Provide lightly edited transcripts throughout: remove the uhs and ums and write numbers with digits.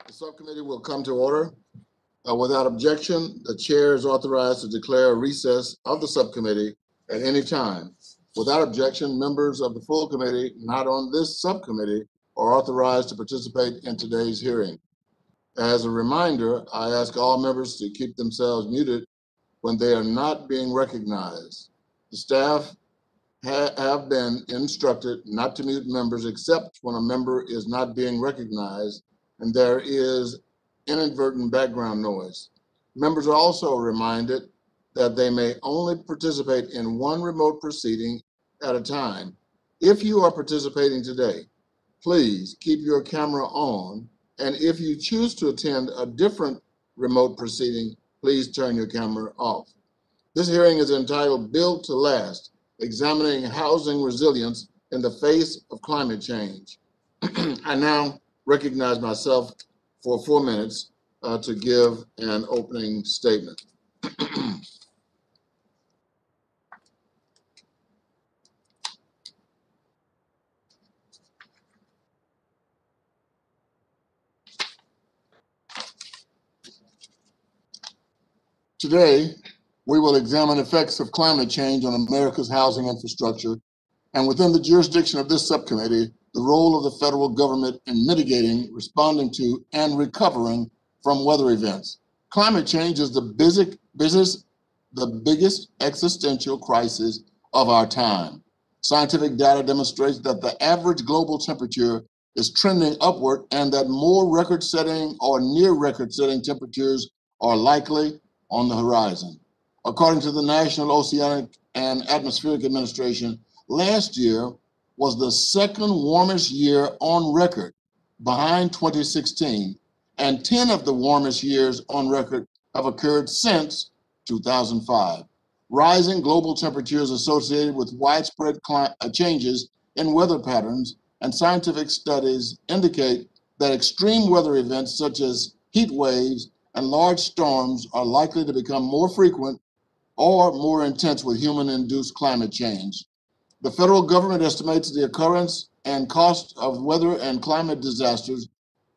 The subcommittee will come to order. Without objection, the chair is authorized to declare a recess of the subcommittee at any time. Without objection, members of the full committee not on this subcommittee are authorized to participate in today's hearing. As a reminder, I ask all members to keep themselves muted when they are not being recognized. The staff have been instructed not to mute members except when a member is not being recognized and there is inadvertent background noise. Members are also reminded that they may only participate in one remote proceeding at a time. If you are participating today, please keep your camera on, and if you choose to attend a different remote proceeding, please turn your camera off. This hearing is entitled Built to Last, Examining Housing Resilience in the Face of Climate Change. I now recognize myself for 4 minutes to give an opening statement. Today, we will examine effects of climate change on America's housing infrastructure, and within the jurisdiction of this subcommittee, the role of the federal government in mitigating, responding to, and recovering from weather events. Climate change is the biggest existential crisis of our time. Scientific data demonstrates that the average global temperature is trending upward and that more record-setting or near record-setting temperatures are likely on the horizon. According to the National Oceanic and Atmospheric Administration, last year was the second warmest year on record, behind 2016, and 10 of the warmest years on record have occurred since 2005. Rising global temperatures associated with widespread changes in weather patterns, and scientific studies indicate that extreme weather events such as heat waves and large storms are likely to become more frequent or more intense with human-induced climate change. The federal government estimates the occurrence and cost of weather and climate disasters,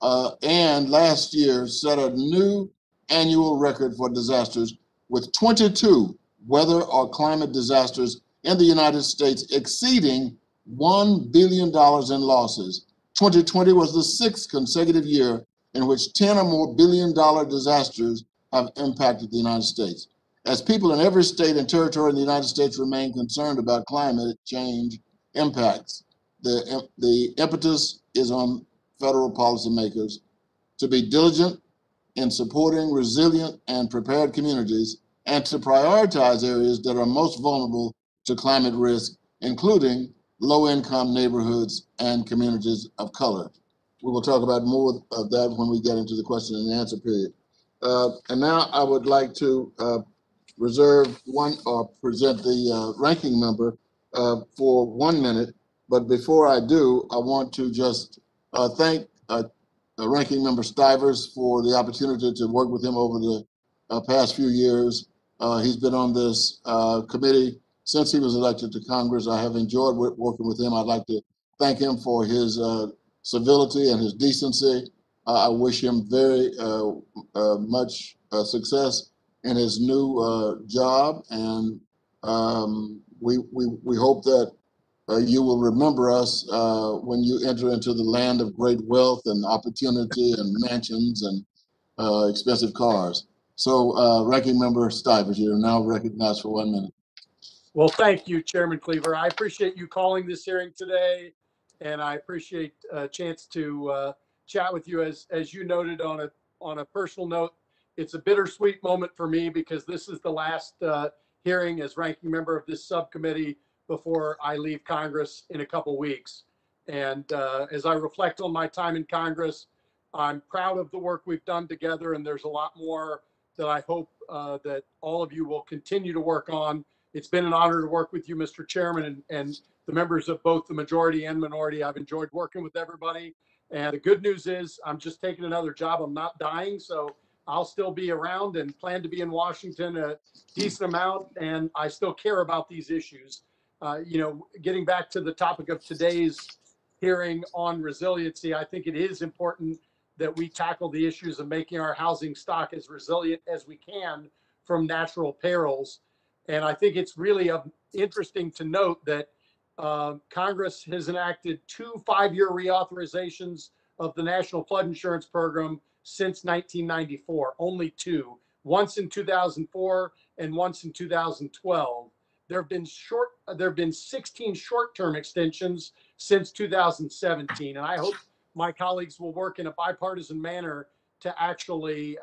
and last year set a new annual record for disasters with 22 weather or climate disasters in the United States exceeding $1 billion in losses. 2020 was the sixth consecutive year in which 10 or more billion-dollar disasters have impacted the United States. As people in every state and territory in the United States remain concerned about climate change impacts, the impetus is on federal policymakers to be diligent in supporting resilient and prepared communities and to prioritize areas that are most vulnerable to climate risk, including low-income neighborhoods and communities of color. We will talk about more of that when we get into the question and answer period. And now I would like to reserve one or present the ranking member for 1 minute. But before I do, I want to just thank Ranking Member Stivers for the opportunity to work with him over the past few years. He's been on this committee since he was elected to Congress. I have enjoyed working with him. I'd like to thank him for his civility and his decency. I wish him very much success in his new job, and we hope that you will remember us when you enter into the land of great wealth and opportunity and mansions and expensive cars. So, Ranking Member Stivers, you're now recognized for 1 minute. Well, thank you, Chairman Cleaver. I appreciate you calling this hearing today, and I appreciate a chance to chat with you. As you noted, on a personal note, it's a bittersweet moment for me because this is the last hearing as ranking member of this subcommittee before I leave Congress in a couple weeks. And as I reflect on my time in Congress, I'm proud of the work we've done together, and there's a lot more that I hope that all of you will continue to work on. It's been an honor to work with you, Mr. Chairman, and the members of both the majority and minority. I've enjoyed working with everybody. And the good news is I'm just taking another job. I'm not dying, so I'll still be around and plan to be in Washington a decent amount, and I still care about these issues. Getting back to the topic of today's hearing on resiliency, I think it is important that we tackle the issues of making our housing stock as resilient as we can from natural perils. And I think it's really interesting to note that Congress has enacted 2 5-year reauthorizations of the National Flood Insurance Program since 1994, only 2, once in 2004 and once in 2012. There have been 16 short-term extensions since 2017, and I hope my colleagues will work in a bipartisan manner to actually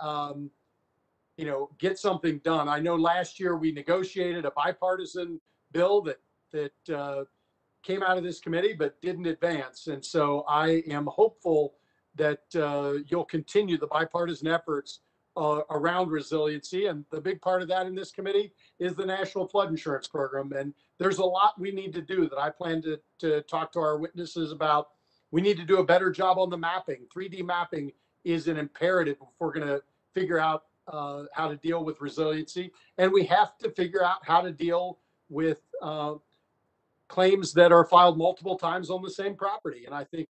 get something done. I know last year we negotiated a bipartisan bill that came out of this committee but didn't advance. And so I am hopeful that you'll continue the bipartisan efforts around resiliency. And the big part of that in this committee is the National Flood Insurance Program. And there's a lot we need to do that I plan to talk to our witnesses about. We need to do a better job on the mapping. 3D mapping is an imperative if we're going to figure out how to deal with resiliency. And we have to figure out how to deal with claims that are filed multiple times on the same property. And I think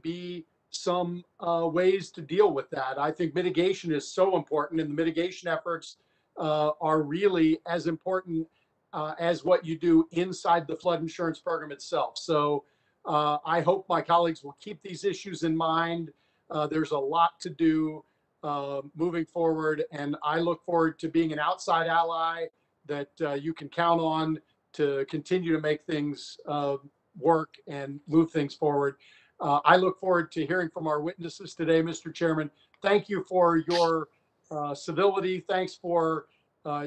be some ways to deal with that. I think mitigation is so important, and the mitigation efforts are really as important as what you do inside the flood insurance program itself. So I hope my colleagues will keep these issues in mind. There's a lot to do moving forward, and I look forward to being an outside ally that you can count on to continue to make things work and move things forward. I look forward to hearing from our witnesses today, Mr. Chairman. Thank you for your civility. Thanks for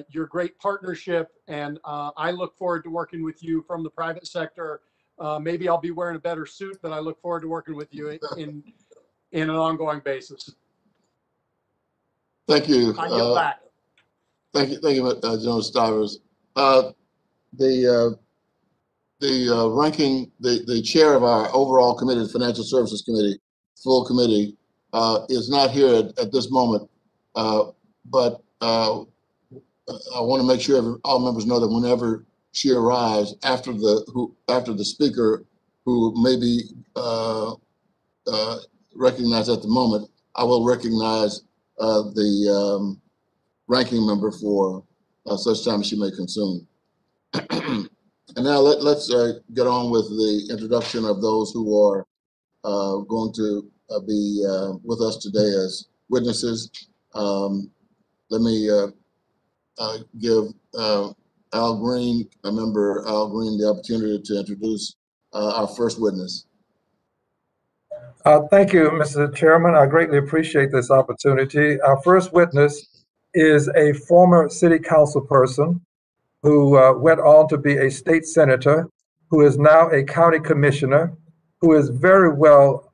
your great partnership. And I look forward to working with you from the private sector. Maybe I'll be wearing a better suit, but I look forward to working with you in an ongoing basis. Thank you. I yield back. Thank you, General Stivers. The chair of our overall committee, the Financial Services Committee, full committee, is not here at this moment. But I want to make sure all members know that whenever she arrives, after the speaker, who may be recognized at the moment, I will recognize the ranking member for such time as she may consume. And now let's get on with the introduction of those who are going to be with us today as witnesses. Let me give Al Green, member Al Green, the opportunity to introduce our first witness. Thank you, Mr. Chairman. I greatly appreciate this opportunity. Our first witness is a former city council person who went on to be a state senator, who is now a county commissioner, who is very well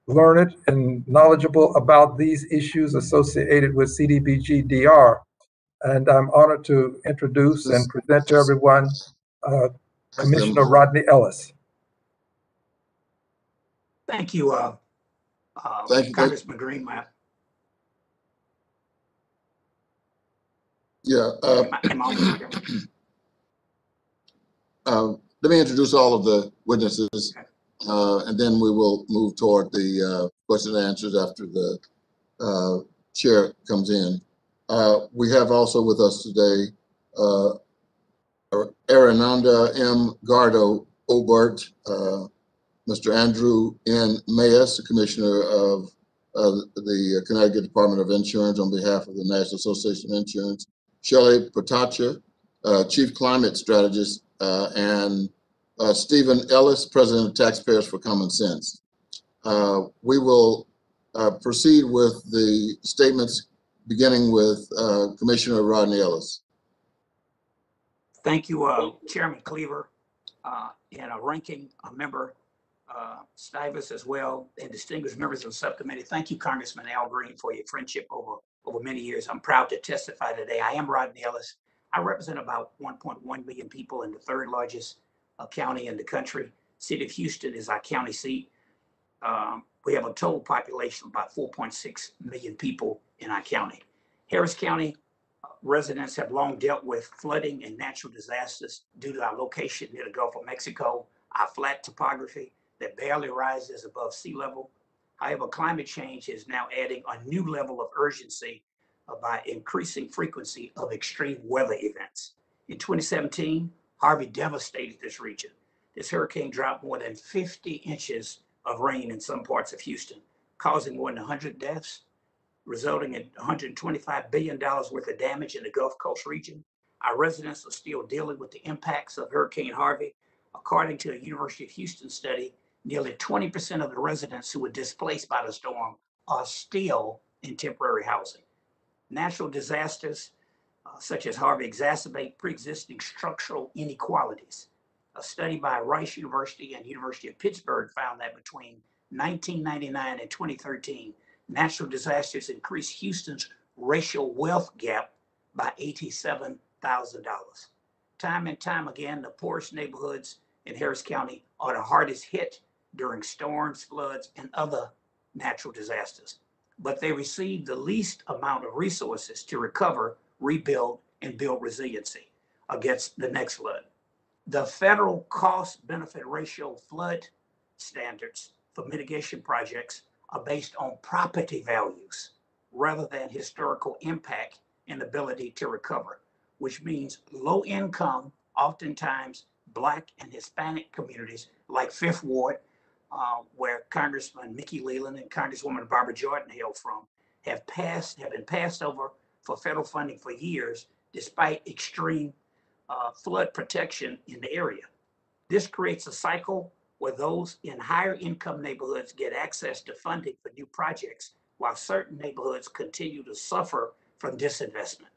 learned and knowledgeable about these issues associated with CDBG-DR. And I'm honored to introduce and present to everyone Commissioner Rodney Ellis. Thank you, Congressman Green. Yeah. Let me introduce all of the witnesses, and then we will move toward the question and answers after the chair comes in. We have also with us today Arananda M. Gardo Obert, Mr. Andrew N. Mayes, the Commissioner of the Connecticut Department of Insurance on behalf of the National Association of Insurance, Shelley Potacha, Chief Climate Strategist, and Stephen Ellis, President of Taxpayers for Common Sense. We will proceed with the statements, beginning with Commissioner Rodney Ellis. Thank you, Chairman Cleaver, and a ranking member, Stivers as well, and distinguished members of the subcommittee. Thank you, Congressman Al Green, for your friendship over many years. I'm proud to testify today. I am Rodney Ellis. I represent about 1.1 million people in the third largest county in the country. City of Houston is our county seat. We have a total population of about 4.6 million people in our county. Harris County residents have long dealt with flooding and natural disasters due to our location near the Gulf of Mexico, our flat topography that barely rises above sea level, However, climate change is now adding a new level of urgency by increasing frequency of extreme weather events. In 2017, Harvey devastated this region. This hurricane dropped more than 50 inches of rain in some parts of Houston, causing more than 100 deaths, resulting in $125 billion worth of damage in the Gulf Coast region. Our residents are still dealing with the impacts of Hurricane Harvey. According to a University of Houston study, nearly 20% of the residents who were displaced by the storm are still in temporary housing. Natural disasters such as Harvey exacerbate pre-existing structural inequalities. A study by Rice University and University of Pittsburgh found that between 1999 and 2013, natural disasters increased Houston's racial wealth gap by $87,000. Time and time again, the poorest neighborhoods in Harris County are the hardest hit during storms, floods, and other natural disasters. But they receive the least amount of resources to recover, rebuild, and build resiliency against the next flood. The federal cost-benefit ratio flood standards for mitigation projects are based on property values rather than historical impact and ability to recover, which means low income, oftentimes Black and Hispanic communities like Fifth Ward, where Congressman Mickey Leland and Congresswoman Barbara Jordan hail from, have been passed over for federal funding for years, despite extreme flood protection in the area. This creates a cycle where those in higher income neighborhoods get access to funding for new projects, while certain neighborhoods continue to suffer from disinvestment.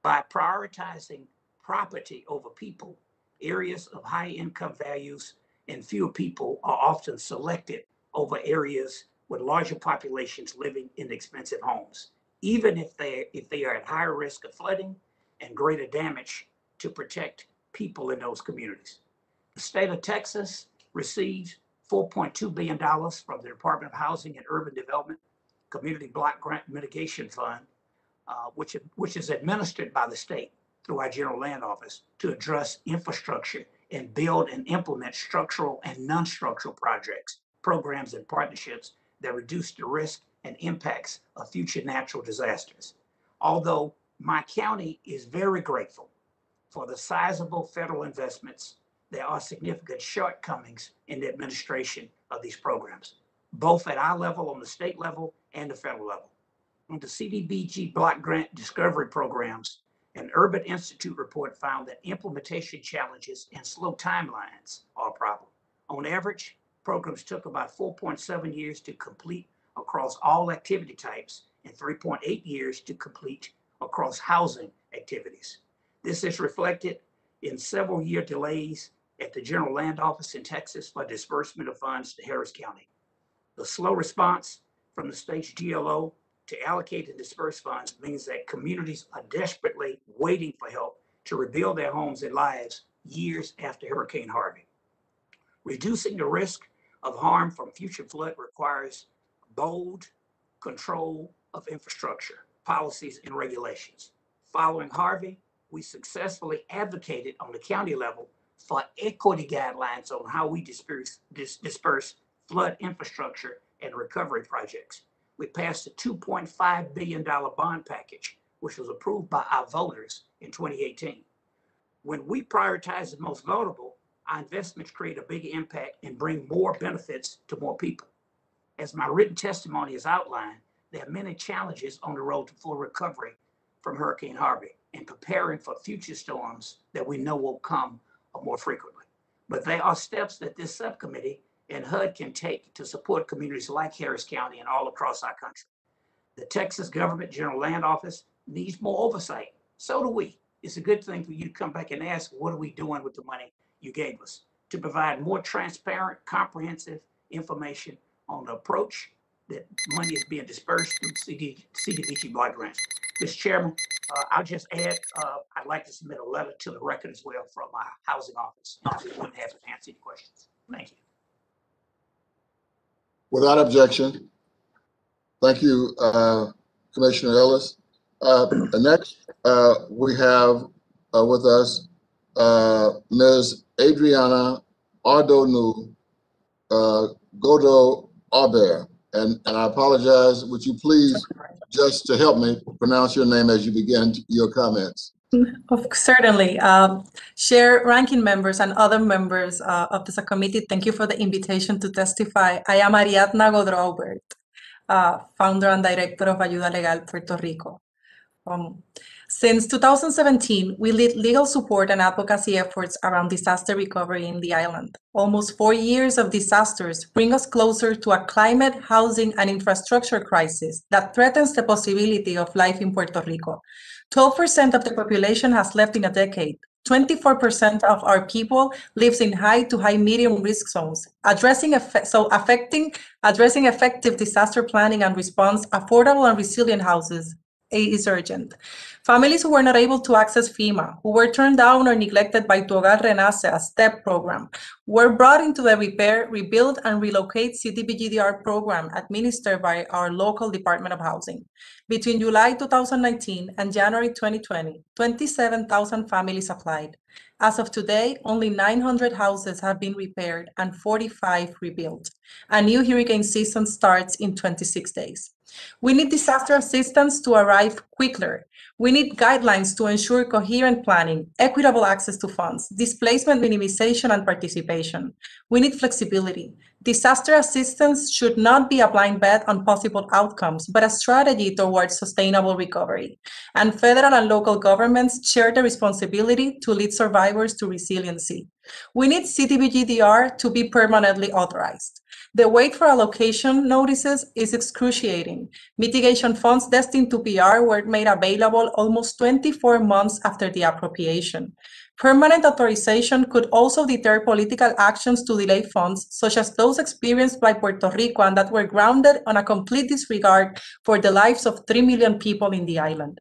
By prioritizing property over people, areas of high income values and fewer people are often selected over areas with larger populations living in expensive homes, even if they are at higher risk of flooding and greater damage to protect people in those communities. The state of Texas receives $4.2 billion from the Department of Housing and Urban Development Community Block Grant Mitigation Fund, which is administered by the state through our General Land Office to address infrastructure and build and implement structural and non-structural projects, programs, and partnerships that reduce the risk and impacts of future natural disasters. Although my county is very grateful for the sizable federal investments, there are significant shortcomings in the administration of these programs, both at our level, on the state level, and the federal level. On the CDBG block grant discovery programs, an Urban Institute report found that implementation challenges and slow timelines are a problem. On average, programs took about 4.7 years to complete across all activity types and 3.8 years to complete across housing activities. This is reflected in several year delays at the General Land Office in Texas for disbursement of funds to Harris County. The slow response from the state's GLO to allocate and disperse funds means that communities are desperately waiting for help to rebuild their homes and lives years after Hurricane Harvey. Reducing the risk of harm from future flood requires bold control of infrastructure, policies, and regulations. Following Harvey, we successfully advocated on the county level for equity guidelines on how we disperse flood infrastructure and recovery projects. We passed a $2.5 billion bond package, which was approved by our voters in 2018. When we prioritize the most vulnerable, our investments create a bigger impact and bring more benefits to more people. As my written testimony has outlined, there are many challenges on the road to full recovery from Hurricane Harvey and preparing for future storms that we know will come more frequently. But there are steps that this subcommittee and HUD can take to support communities like Harris County and all across our country. The Texas Government General Land Office needs more oversight. So do we. It's a good thing for you to come back and ask, what are we doing with the money you gave us? To provide more transparent, comprehensive information on the approach that money is being dispersed through CDBG block grants. Mr. Chairman, I'll just add, I'd like to submit a letter to the record as well from my housing office. I'll be more than happy to answer any questions. Thank you. Without objection. Thank you, Commissioner Ellis. Next, we have with us Ms. Adriana Ardonu Godo Aubert, And I apologize, would you please, just to help me, pronounce your name as you begin your comments? Certainly. Chair, ranking members, and other members of the subcommittee, thank you for the invitation to testify. I am Ariadna Godreau-Aubert, founder and director of Ayuda Legal Puerto Rico. Since 2017, we lead legal support and advocacy efforts around disaster recovery in the island. Almost 4 years of disasters bring us closer to a climate, housing, and infrastructure crisis that threatens the possibility of life in Puerto Rico. 12% of the population has left in a decade. 24% of our people lives in high to high medium risk zones. Addressing effective disaster planning and response, affordable and resilient houses is urgent. Families who were not able to access FEMA, who were turned down or neglected by Tu Hogar Renace, a STEP program, were brought into the Repair, Rebuild, and Relocate CDBGDR program administered by our local Department of Housing. Between July 2019 and January 2020, 27,000 families applied. As of today, only 900 houses have been repaired and 45 rebuilt. A new hurricane season starts in 26 days. We need disaster assistance to arrive quicker. We need guidelines to ensure coherent planning, equitable access to funds, displacement minimization, and participation. We need flexibility. Disaster assistance should not be a blind bet on possible outcomes, but a strategy towards sustainable recovery. And federal and local governments share the responsibility to lead survivors to resiliency. We need CDBGDR to be permanently authorized. The wait for allocation notices is excruciating. Mitigation funds destined to PR were made available almost 24 months after the appropriation. Permanent authorization could also deter political actions to delay funds, such as those experienced by Puerto Rico and that were grounded on a complete disregard for the lives of 3 million people in the island.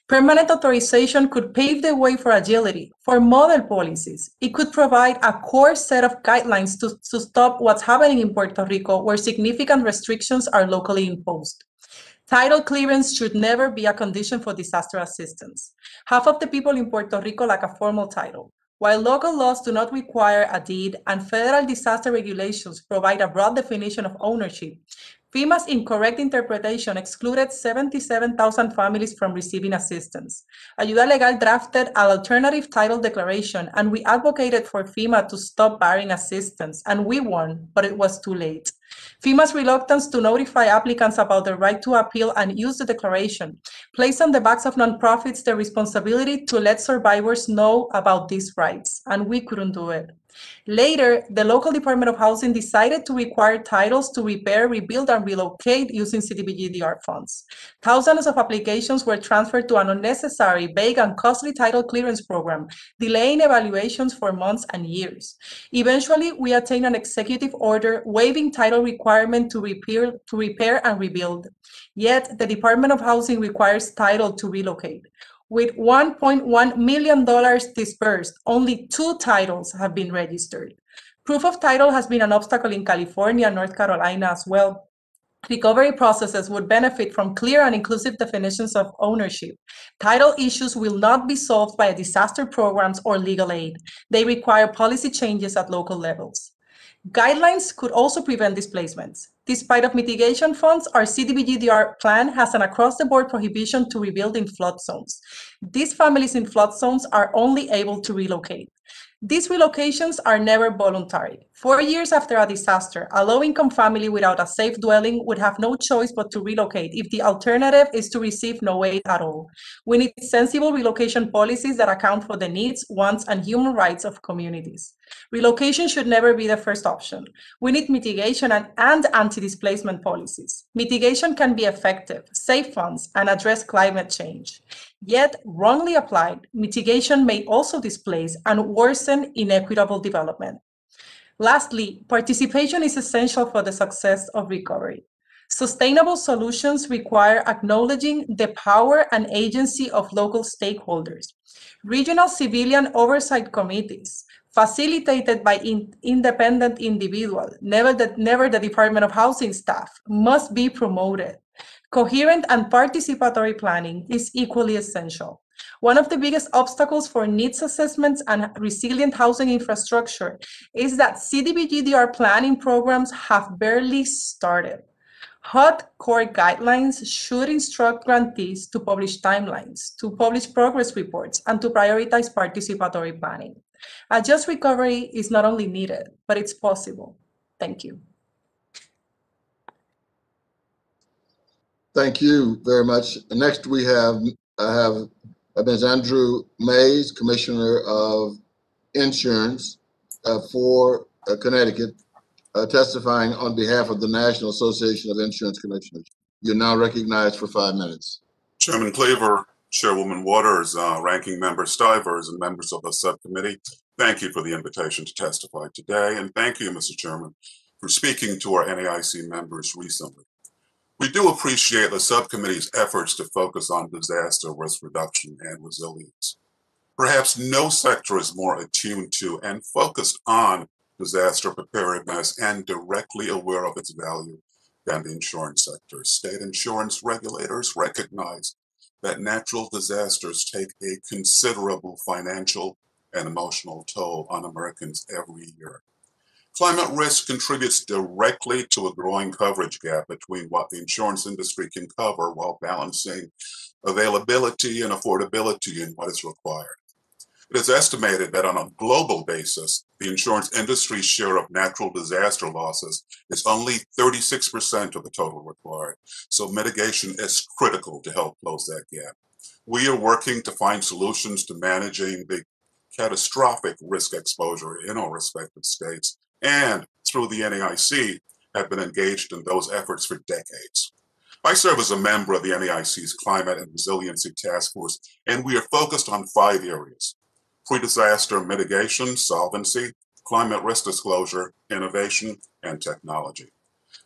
Permanent authorization could pave the way for agility, for model policies. It could provide a core set of guidelines to stop what's happening in Puerto Rico, where significant restrictions are locally imposed. Title clearance should never be a condition for disaster assistance. Half of the people in Puerto Rico lack a formal title. While local laws do not require a deed and federal disaster regulations provide a broad definition of ownership, FEMA's incorrect interpretation excluded 77,000 families from receiving assistance. Ayuda Legal drafted an alternative title declaration, and we advocated for FEMA to stop barring assistance, and we won, but it was too late. FEMA's reluctance to notify applicants about their right to appeal and use the declaration placed on the backs of nonprofits the responsibility to let survivors know about these rights, and we couldn't do it. Later, the local Department of Housing decided to require titles to repair, rebuild, and relocate using CDBGDR funds. Thousands of applications were transferred to an unnecessary, vague, and costly title clearance program, delaying evaluations for months and years. Eventually, we attained an executive order waiving title requirement to repair and rebuild. Yet, the Department of Housing requires title to relocate. With $1.1 million dispersed, only 2 titles have been registered. Proof of title has been an obstacle in California and North Carolina as well. Recovery processes would benefit from clear and inclusive definitions of ownership. Title issues will not be solved by disaster programs or legal aid. They require policy changes at local levels. Guidelines could also prevent displacements. Despite of mitigation funds, our CDBGDR plan has an across-the-board prohibition to rebuild in flood zones. These families in flood zones are only able to relocate. These relocations are never voluntary. 4 years after a disaster, a low-income family without a safe dwelling would have no choice but to relocate if the alternative is to receive no aid at all. We need sensible relocation policies that account for the needs, wants, and human rights of communities. Relocation should never be the first option. We need mitigation and anti-displacement policies. Mitigation can be effective, save funds, and address climate change. Yet, wrongly applied, mitigation may also displace and worsen inequitable development. Lastly, participation is essential for the success of recovery. Sustainable solutions require acknowledging the power and agency of local stakeholders. Regional civilian oversight committees, facilitated by independent individuals, never the Department of Housing staff, must be promoted. Coherent and participatory planning is equally essential. One of the biggest obstacles for needs assessments and resilient housing infrastructure is that CDBGDR planning programs have barely started. HUD core guidelines should instruct grantees to publish timelines, to publish progress reports, and to prioritize participatory planning. A just recovery is not only needed, but it's possible. Thank you. Thank you very much. Next, we have Ms. Andrew Mays, Commissioner of Insurance for Connecticut, testifying on behalf of the National Association of Insurance Commissioners. You're now recognized for 5 minutes. Chairman Cleaver, Chairwoman Waters, Ranking Member Stivers, and members of the subcommittee, thank you for the invitation to testify today, and thank you, Mr. Chairman, for speaking to our NAIC members recently. We do appreciate the subcommittee's efforts to focus on disaster risk reduction and resilience. Perhaps no sector is more attuned to and focused on disaster preparedness and directly aware of its value than the insurance sector. State insurance regulators recognize that natural disasters take a considerable financial and emotional toll on Americans every year. Climate risk contributes directly to a growing coverage gap between what the insurance industry can cover while balancing availability and affordability in what is required. It is estimated that on a global basis, the insurance industry's share of natural disaster losses is only 36% of the total required, so mitigation is critical to help close that gap. We are working to find solutions to managing the catastrophic risk exposure in our respective states, and through the NAIC have been engaged in those efforts for decades. I serve as a member of the NAIC's Climate and Resiliency Task Force, and we are focused on 5 areas: pre-disaster mitigation, solvency, climate risk disclosure, innovation, and technology.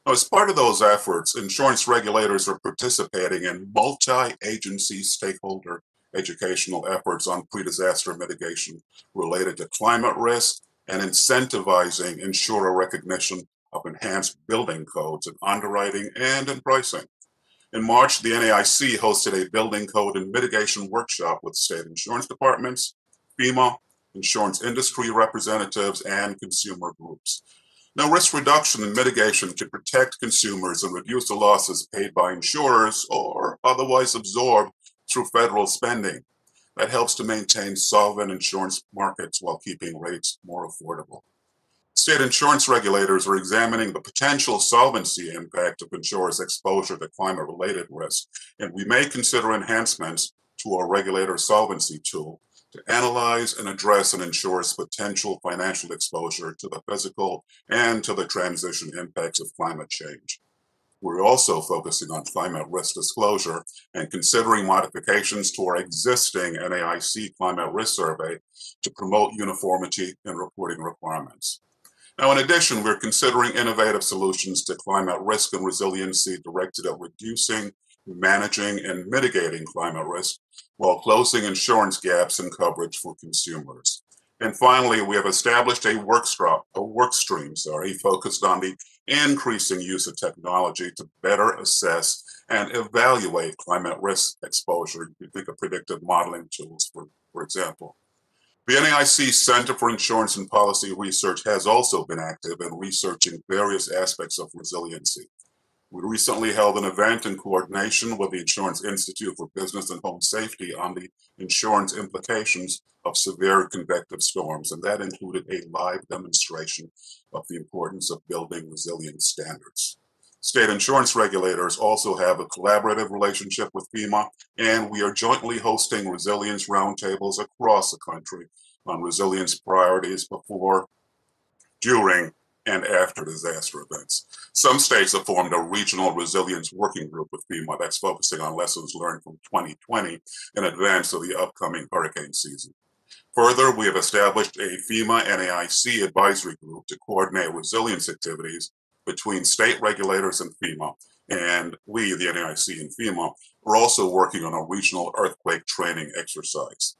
Now, as part of those efforts, insurance regulators are participating in multi-agency stakeholder educational efforts on pre-disaster mitigation related to climate risk and incentivizing insurer recognition of enhanced building codes in underwriting and in pricing. In March, the NAIC hosted a building code and mitigation workshop with state insurance departments, FEMA, insurance industry representatives, and consumer groups. Now, risk reduction and mitigation to protect consumers and reduce the losses paid by insurers or otherwise absorbed through federal spending. That helps to maintain solvent insurance markets while keeping rates more affordable. State insurance regulators are examining the potential solvency impact of insurers' exposure to climate-related risk, and we may consider enhancements to our regulator solvency tool to analyze and address an insurer's potential financial exposure to the physical and to the transition impacts of climate change. We're also focusing on climate risk disclosure and considering modifications to our existing NAIC climate risk survey to promote uniformity in reporting requirements. Now, in addition, we're considering innovative solutions to climate risk and resiliency directed at reducing, managing, and mitigating climate risk while closing insurance gaps in coverage for consumers. And finally, we have established a work stream focused on the increasing use of technology to better assess and evaluate climate risk exposure. You think of predictive modeling tools, for example. The NAIC Center for Insurance and Policy Research has also been active in researching various aspects of resiliency. We recently held an event in coordination with the Insurance Institute for Business and Home Safety on the insurance implications of severe convective storms, and that included a live demonstration of the importance of building resilient standards. State insurance regulators also have a collaborative relationship with FEMA, and we are jointly hosting resilience roundtables across the country on resilience priorities before, during, and after disaster events. Some states have formed a regional resilience working group with FEMA that's focusing on lessons learned from 2020 in advance of the upcoming hurricane season. Further, we have established a FEMA NAIC advisory group to coordinate resilience activities between state regulators and FEMA. And we, the NAIC and FEMA, are also working on a regional earthquake training exercise.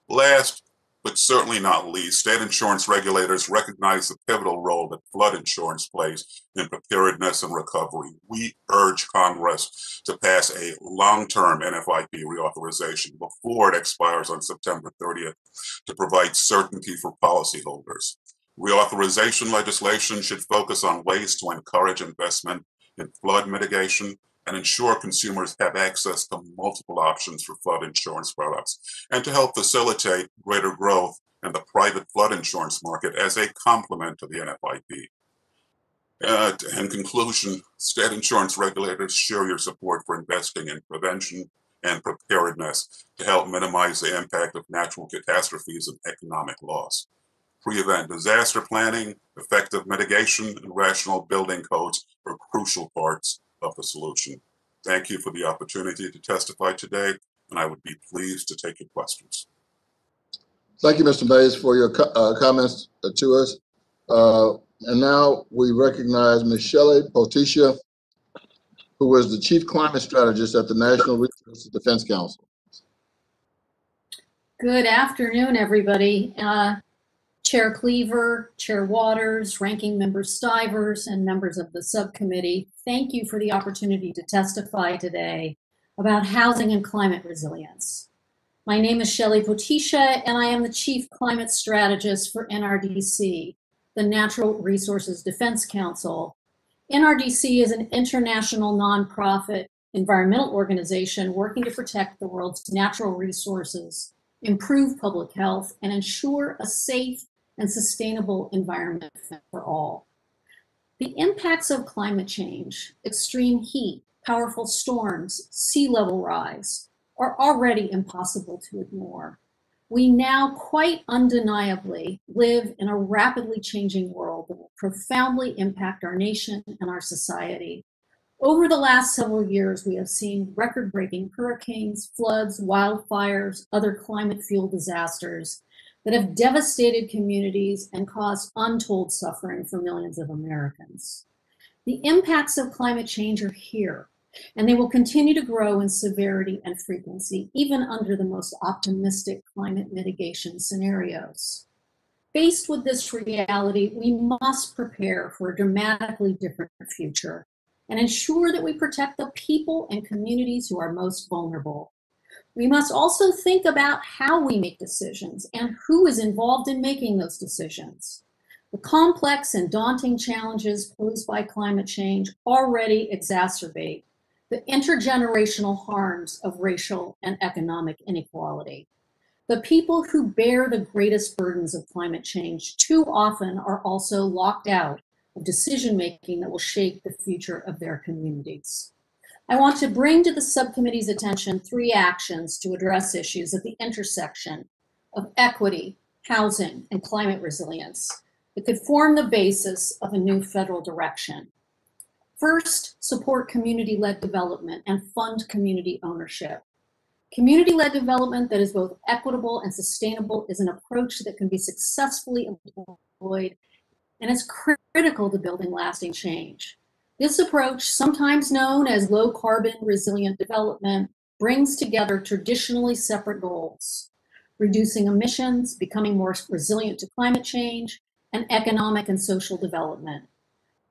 Last, but certainly not least, state insurance regulators recognize the pivotal role that flood insurance plays in preparedness and recovery. We urge Congress to pass a long-term NFIP reauthorization before it expires on September 30th to provide certainty for policyholders. Reauthorization legislation should focus on ways to encourage investment in flood mitigation, and ensure consumers have access to multiple options for flood insurance products, and to help facilitate greater growth in the private flood insurance market as a complement to the NFIP. In conclusion, state insurance regulators share your support for investing in prevention and preparedness to help minimize the impact of natural catastrophes and economic loss. Pre-event disaster planning, effective mitigation, and rational building codes are crucial parts of the solution. Thank you for the opportunity to testify today, and I would be pleased to take your questions. Thank you, Mr. Mays, for your comments to us. And now we recognize Ms. Shelley Potisha, who is the Chief Climate Strategist at the National Resources Defense Council. Good afternoon, everybody. Chair Cleaver, Chair Waters, Ranking Member Stivers, and members of the subcommittee, thank you for the opportunity to testify today about housing and climate resilience. My name is Shelley Potisha, and I am the Chief Climate Strategist for NRDC, the Natural Resources Defense Council. NRDC is an international nonprofit environmental organization working to protect the world's natural resources, improve public health, and ensure a safe and sustainable environment for all. The impacts of climate change, extreme heat, powerful storms, sea level rise, are already impossible to ignore. We now quite undeniably live in a rapidly changing world that will profoundly impact our nation and our society. Over the last several years, we have seen record-breaking hurricanes, floods, wildfires, other climate-fueled disasters that have devastated communities and caused untold suffering for millions of Americans. The impacts of climate change are here, and they will continue to grow in severity and frequency, even under the most optimistic climate mitigation scenarios. Faced with this reality, we must prepare for a dramatically different future and ensure that we protect the people and communities who are most vulnerable. We must also think about how we make decisions and who is involved in making those decisions. The complex and daunting challenges posed by climate change already exacerbate the intergenerational harms of racial and economic inequality. The people who bear the greatest burdens of climate change too often are also locked out of decision-making that will shape the future of their communities. I want to bring to the subcommittee's attention 3 actions to address issues at the intersection of equity, housing, and climate resilience that could form the basis of a new federal direction. First, support community-led development and fund community ownership. Community-led development that is both equitable and sustainable is an approach that can be successfully employed, and is critical to building lasting change. This approach, sometimes known as low-carbon resilient development, brings together traditionally separate goals: reducing emissions, becoming more resilient to climate change, and economic and social development.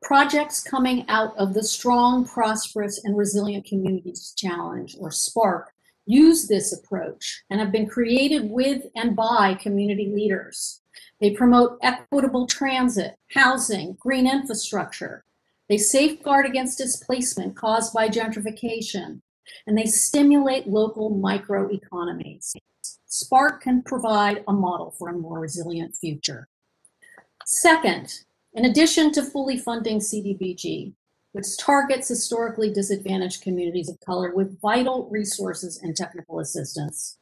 Projects coming out of the Strong, Prosperous, and Resilient Communities Challenge, or SPARK, use this approach and have been created with and by community leaders. They promote equitable transit, housing, green infrastructure. They safeguard against displacement caused by gentrification, and they stimulate local microeconomies. SPARK can provide a model for a more resilient future. Second, in addition to fully funding CDBG, which targets historically disadvantaged communities of color with vital resources and technical assistance,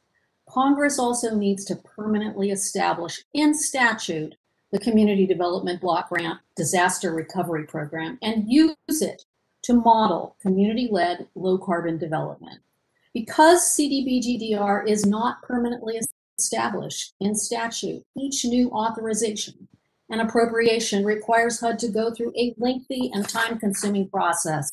Congress also needs to permanently establish in statute the Community Development Block Grant Disaster Recovery Program and use it to model community-led low-carbon development. Because CDBG-DR is not permanently established in statute, each new authorization and appropriation requires HUD to go through a lengthy and time-consuming process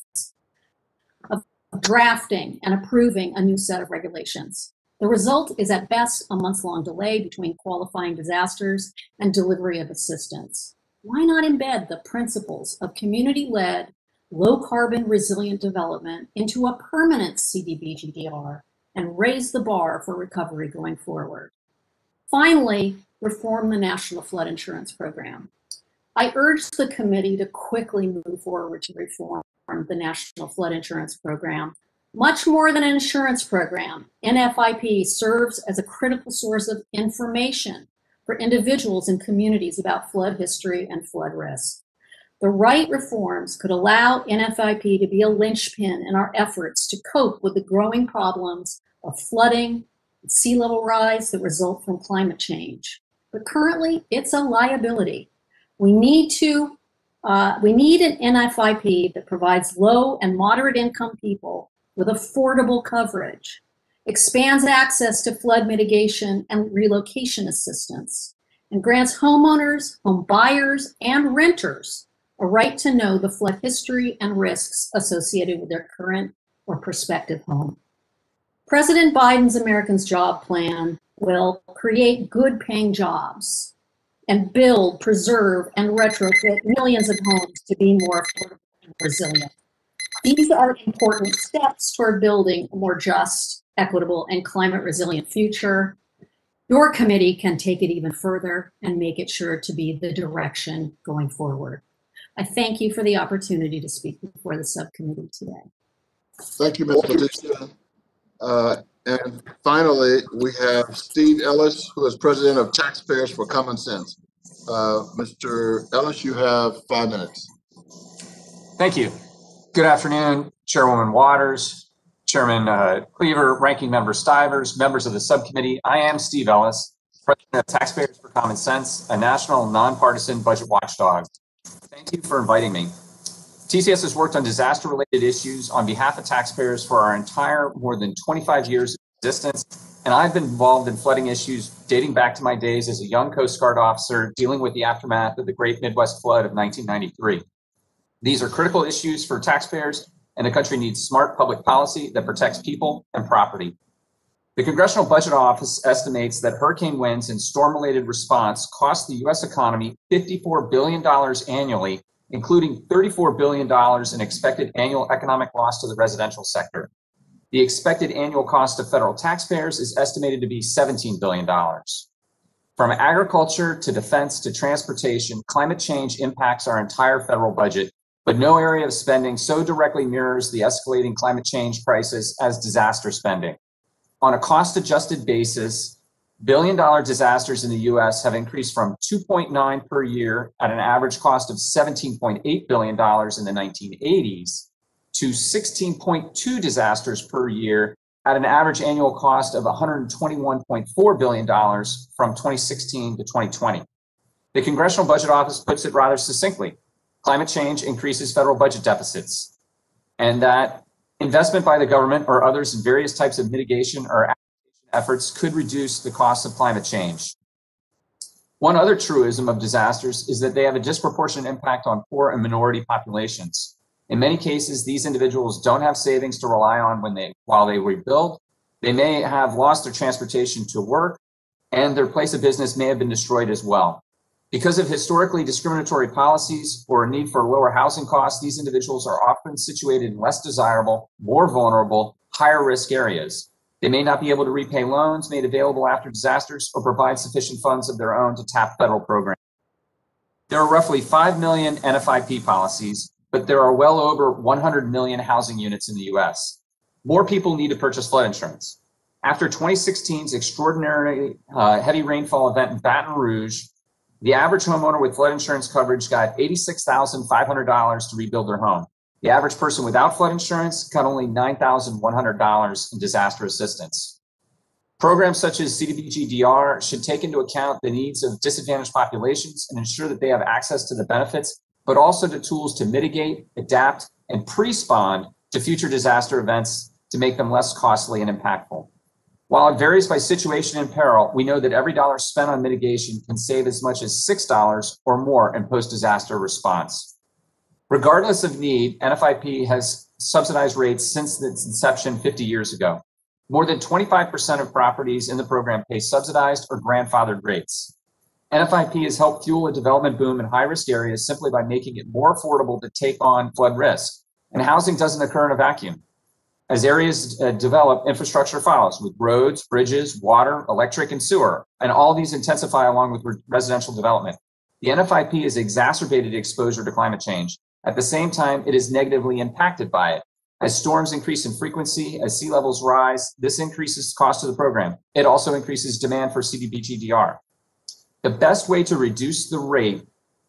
of drafting and approving a new set of regulations. The result is at best a months-long delay between qualifying disasters and delivery of assistance. Why not embed the principles of community-led, low-carbon resilient development into a permanent CDBG-DR and raise the bar for recovery going forward? Finally, reform the National Flood Insurance Program. I urge the committee to quickly move forward to reform the National Flood Insurance Program. Much more than an insurance program, NFIP serves as a critical source of information for individuals and communities about flood history and flood risk. The right reforms could allow NFIP to be a linchpin in our efforts to cope with the growing problems of flooding and sea level rise that result from climate change. But currently, it's a liability. We need an NFIP that provides low and moderate income people with affordable coverage, expands access to flood mitigation and relocation assistance, and grants homeowners, home buyers, and renters a right to know the flood history and risks associated with their current or prospective home. President Biden's Americans Job Plan will create good-paying jobs and build, preserve, and retrofit millions of homes to be more affordable and resilient. These are important steps toward building a more just, equitable, and climate-resilient future. Your committee can take it even further and make it sure to be the direction going forward. I thank you for the opportunity to speak before the subcommittee today. Thank you, Ms. Patricia. And finally, we have Steve Ellis, who is president of Taxpayers for Common Sense. Mr. Ellis, you have 5 minutes. Thank you. Good afternoon, Chairwoman Waters, Chairman Cleaver, Ranking Member Stivers, members of the subcommittee. I am Steve Ellis, president of Taxpayers for Common Sense, a national nonpartisan budget watchdog. Thank you for inviting me. TCS has worked on disaster-related issues on behalf of taxpayers for our entire more than 25 years of existence, and I've been involved in flooding issues dating back to my days as a young Coast Guard officer dealing with the aftermath of the Great Midwest Flood of 1993. These are critical issues for taxpayers, and the country needs smart public policy that protects people and property. The Congressional Budget Office estimates that hurricane winds and storm-related response cost the U.S. economy $54 billion annually, including $34 billion in expected annual economic loss to the residential sector. The expected annual cost of federal taxpayers is estimated to be $17 billion. From agriculture to defense to transportation, climate change impacts our entire federal budget, but no area of spending so directly mirrors the escalating climate change crisis as disaster spending. On a cost-adjusted basis, billion-dollar disasters in the U.S. have increased from 2.9 per year at an average cost of $17.8 billion in the 1980s to 16.2 disasters per year at an average annual cost of $121.4 billion from 2016 to 2020. The Congressional Budget Office puts it rather succinctly. Climate change increases federal budget deficits, and that investment by the government or others in various types of mitigation or adaptation efforts could reduce the cost of climate change. One other truism of disasters is that they have a disproportionate impact on poor and minority populations. In many cases, these individuals don't have savings to rely on while they rebuild. They may have lost their transportation to work, and their place of business may have been destroyed as well. Because of historically discriminatory policies or a need for lower housing costs, these individuals are often situated in less desirable, more vulnerable, higher risk areas. They may not be able to repay loans made available after disasters or provide sufficient funds of their own to tap federal programs. There are roughly 5 million NFIP policies, but there are well over 100 million housing units in the US. More people need to purchase flood insurance. After 2016's extraordinary heavy rainfall event in Baton Rouge, the average homeowner with flood insurance coverage got $86,500 to rebuild their home. The average person without flood insurance got only $9,100 in disaster assistance. Programs such as CDBG-DR should take into account the needs of disadvantaged populations and ensure that they have access to the benefits, but also the tools to mitigate, adapt, and pre-spawn to future disaster events to make them less costly and impactful. While it varies by situation and peril, we know that every dollar spent on mitigation can save as much as $6 or more in post-disaster response. Regardless of need, NFIP has subsidized rates since its inception 50 years ago. More than 25% of properties in the program pay subsidized or grandfathered rates. NFIP has helped fuel a development boom in high-risk areas simply by making it more affordable to take on flood risk. And housing doesn't occur in a vacuum. As areas develop, infrastructure follows with roads, bridges, water, electric, and sewer, and all these intensify along with residential development. The NFIP has exacerbated exposure to climate change. At the same time, it is negatively impacted by it. As storms increase in frequency, as sea levels rise, this increases cost of the program. It also increases demand for CDBG-DR. The best way to reduce the rate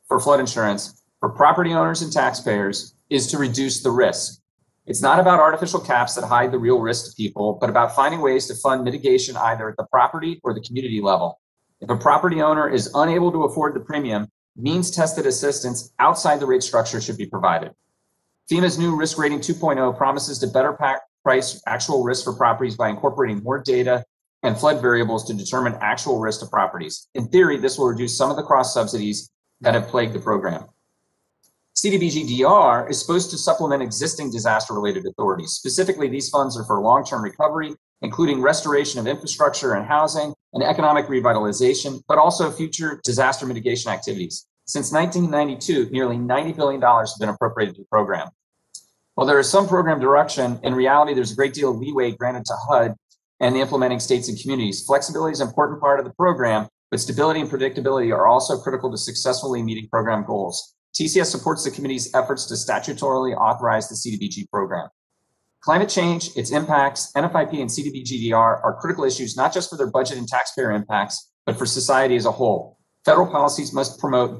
for flood insurance for property owners and taxpayers is to reduce the risk. It's not about artificial caps that hide the real risk to people, but about finding ways to fund mitigation either at the property or the community level. If a property owner is unable to afford the premium, means-tested assistance outside the rate structure should be provided. FEMA's new Risk Rating 2.0 promises to better price actual risk for properties by incorporating more data and flood variables to determine actual risk to properties. In theory, this will reduce some of the cross subsidies that have plagued the program. CDBG-DR is supposed to supplement existing disaster-related authorities. Specifically, these funds are for long-term recovery, including restoration of infrastructure and housing and economic revitalization, but also future disaster mitigation activities. Since 1992, nearly $90 billion has been appropriated to the program. While there is some program direction, in reality, there's a great deal of leeway granted to HUD and the implementing states and communities. Flexibility is an important part of the program, but stability and predictability are also critical to successfully meeting program goals. TCS supports the committee's efforts to statutorily authorize the CDBG program. Climate change, its impacts, NFIP and CDBG-DR are critical issues not just for their budget and taxpayer impacts, but for society as a whole. Federal policies must promote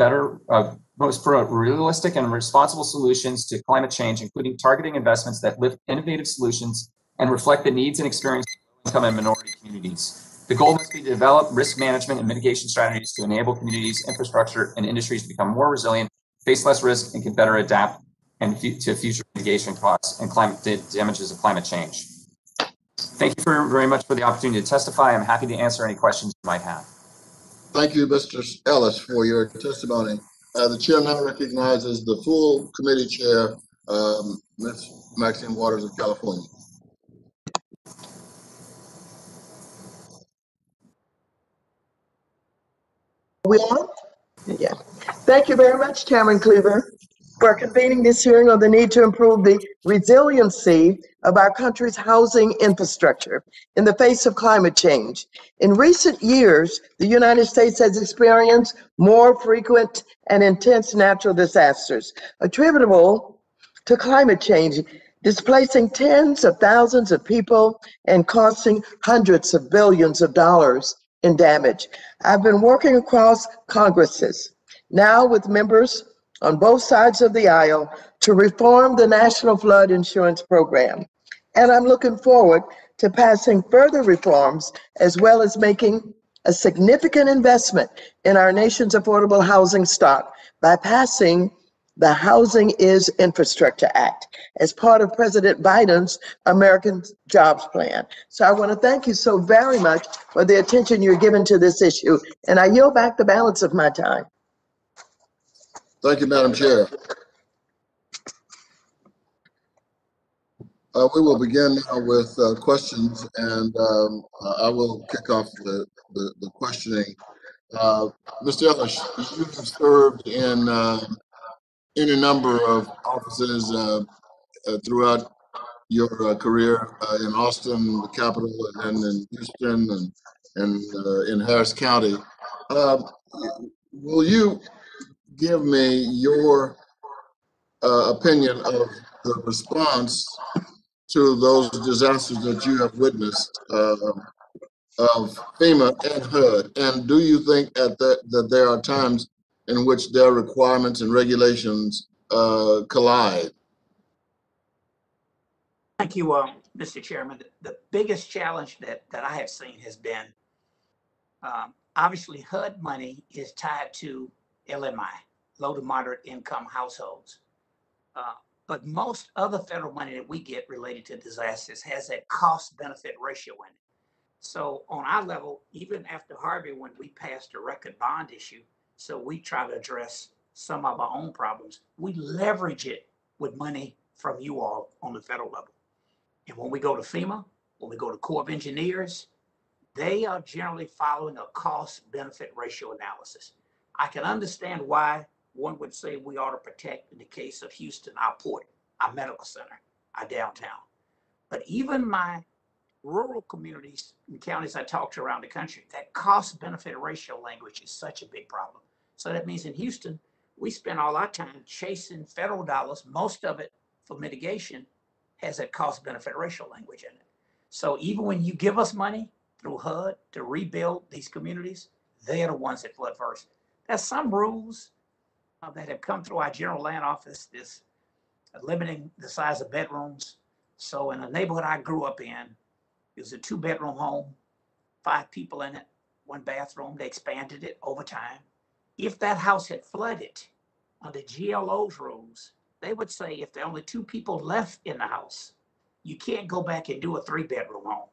realistic and responsible solutions to climate change, including targeting investments that lift innovative solutions and reflect the needs and experiences of low-income and minority communities. The goal must be to develop risk management and mitigation strategies to enable communities, infrastructure, and industries to become more resilient, face less risk, and can better adapt to future mitigation costs and climate damages of climate change. Thank you very much for the opportunity to testify. I'm happy to answer any questions you might have. Thank you, Mr. Ellis, for your testimony. The chair now recognizes the full committee chair, Ms. Maxine Waters of California. We on? Yeah. Thank you very much, Chairman Cleaver, for convening this hearing on the need to improve the resiliency of our country's housing infrastructure in the face of climate change. In recent years, the United States has experienced more frequent and intense natural disasters attributable to climate change, displacing tens of thousands of people and costing hundreds of billions of dollars in damage. I've been working across Congresses, now with members on both sides of the aisle, to reform the National Flood Insurance Program. And I'm looking forward to passing further reforms, as well as making a significant investment in our nation's affordable housing stock by passing the Housing is Infrastructure Act as part of President Biden's American Jobs Plan. So I want to thank you so very much for the attention you're giving to this issue, and I yield back the balance of my time. Thank you, Madam Chair. We will begin now with questions, and I will kick off the questioning. Mr. Ellis, you have served in any number of offices throughout your career in Austin, the capital, and in Houston, and in Harris County. Will you give me your opinion of the response to those disasters that you have witnessed of FEMA and HUD? And do you think that there are times in which their requirements and regulations collide? Thank you, Mr. Chairman. The biggest challenge that I have seen has been, obviously HUD money is tied to LMI, low to moderate income households. But most other federal money that we get related to disasters has a cost benefit ratio in it. So on our level, even after Harvey, when we passed a record bond issue, so we try to address some of our own problems, we leverage it with money from you all on the federal level. And when we go to FEMA, when we go to Corps of Engineers, they are generally following a cost benefit ratio analysis. I can understand why one would say we ought to protect, in the case of Houston, our port, our medical center, our downtown. But even my rural communities and counties I talk to around the country, that cost benefit ratio language is such a big problem. So that means in Houston, we spend all our time chasing federal dollars. Most of it for mitigation has that cost benefit ratio language in it. So even when you give us money through HUD to rebuild these communities, they're the ones that flood first. There's some rules that have come through our general land office, this limiting the size of bedrooms. So in the neighborhood I grew up in, it was a 2-bedroom home, 5 people in it, 1 bathroom. They expanded it over time. If that house had flooded under GLO's rules, they would say if there are only 2 people left in the house, you can't go back and do a 3-bedroom home.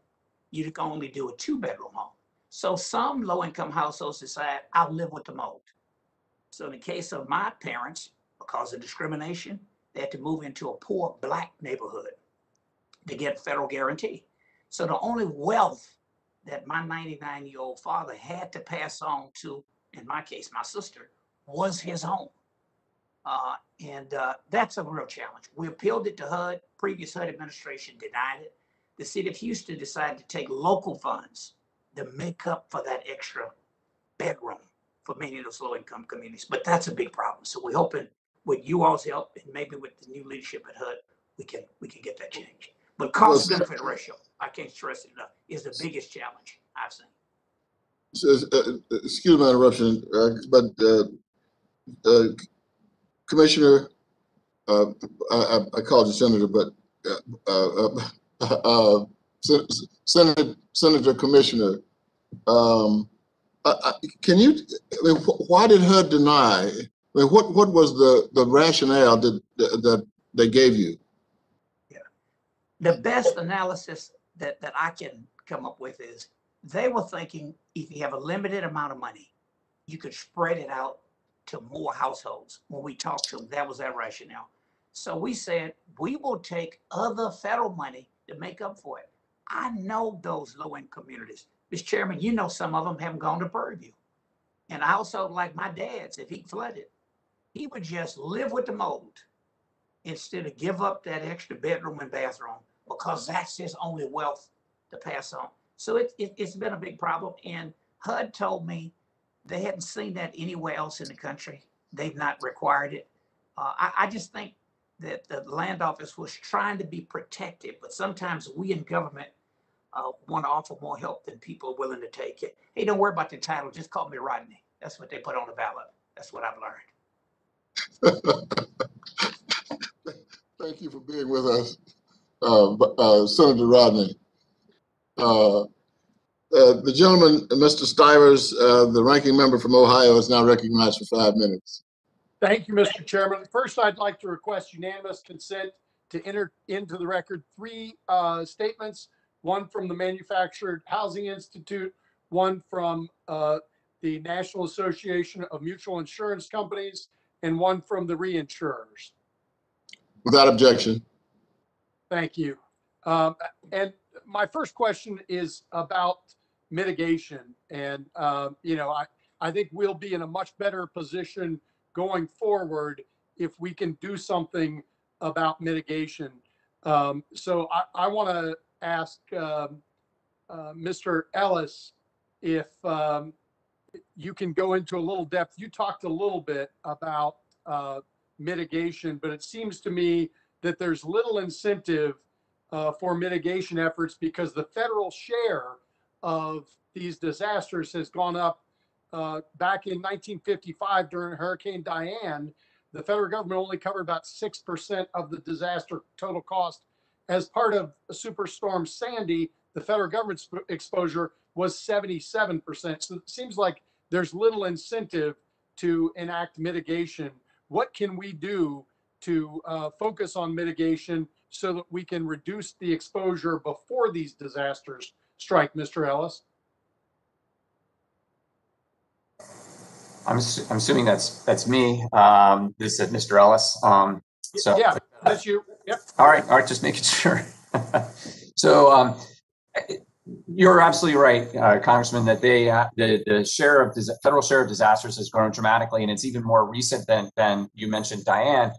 You can only do a 2-bedroom home. So some low-income households decide, I'll live with the mold. So in the case of my parents, because of discrimination, they had to move into a poor Black neighborhood to get federal guarantee. So the only wealth that my 99-year-old father had to pass on to, in my case, my sister, was his home. That's a real challenge. We appealed it to HUD. Previous HUD administration denied it. The city of Houston decided to take local funds to make up for that extra bedroom for many of those low-income communities. But that's a big problem. So we're hoping with you all's help and maybe with the new leadership at HUD, we can get that changed. But cost benefit ratio, I can't stress it enough, is the biggest challenge I've seen. Excuse my interruption, but Commissioner, I called you Senator, but Senator Commissioner, can you? I mean, why did HUD deny? I mean, what was the rationale that they gave you? Yeah, the best analysis that I can come up with is they were thinking if you have a limited amount of money, you could spread it out to more households. When we talked to them, that was their rationale. So we said, we will take other federal money to make up for it. I know those low-income communities. Mr. Chairman, you know some of them haven't gone to Prairie View. And I also, like my dad's, if he flooded, he would just live with the mold instead of give up that extra bedroom and bathroom because that's his only wealth to pass on. So it's been a big problem. And HUD told me they hadn't seen that anywhere else in the country. They've not required it. I just think that the land office was trying to be protective, but sometimes we in government want to offer more help than people are willing to take it. Hey, don't worry about the title. Just call me Rodney. That's what they put on the ballot. That's what I've learned. Thank you for being with us, Senator Rodney. The gentleman, Mr. Stivers, the ranking member from Ohio, is now recognized for 5 minutes. Thank you, Mr. Chairman. First, I'd like to request unanimous consent to enter into the record 3 statements, one from the Manufactured Housing Institute, one from the National Association of Mutual Insurance Companies, and one from the reinsurers. Without objection. Thank you. And my first question is about mitigation. And, you know, I think we'll be in a much better position going forward if we can do something about mitigation. So I want to ask Mr. Ellis if you can go into a little depth. You talked a little bit about mitigation, but it seems to me that there's little incentive for mitigation efforts because the federal share of these disasters has gone up. Back in 1955 during Hurricane Diane, the federal government only covered about 6% of the disaster total cost. As part of Superstorm Sandy, the federal government's exposure was 77%. So it seems like there's little incentive to enact mitigation. What can we do to focus on mitigation so that we can reduce the exposure before these disasters strike, Mr. Ellis? I'm assuming that's me. This is Mr. Ellis. So yeah, that's you. Yep. All right, just making sure. So you're absolutely right, Congressman, that the share of federal share of disasters has grown dramatically, and it's even more recent than you mentioned, Diane.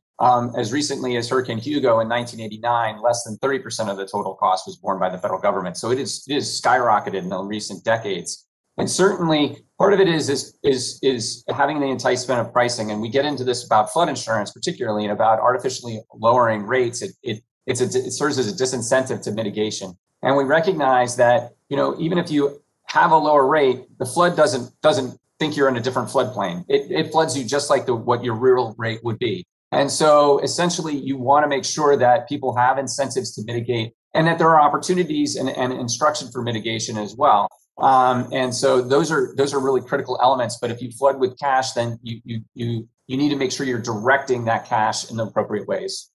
As recently as Hurricane Hugo in 1989, less than 30% of the total cost was borne by the federal government. So it is skyrocketed in the recent decades. And certainly part of it is having the enticement of pricing. And we get into this about flood insurance, particularly, and about artificially lowering rates. It serves as a disincentive to mitigation. And we recognize that, even if you have a lower rate, the flood doesn't think you're in a different floodplain. It floods you just like what your real rate would be. And so essentially you want to make sure that people have incentives to mitigate and that there are opportunities and instruction for mitigation as well. And so those are really critical elements. But if you flood with cash, then you need to make sure you're directing that cash in the appropriate ways.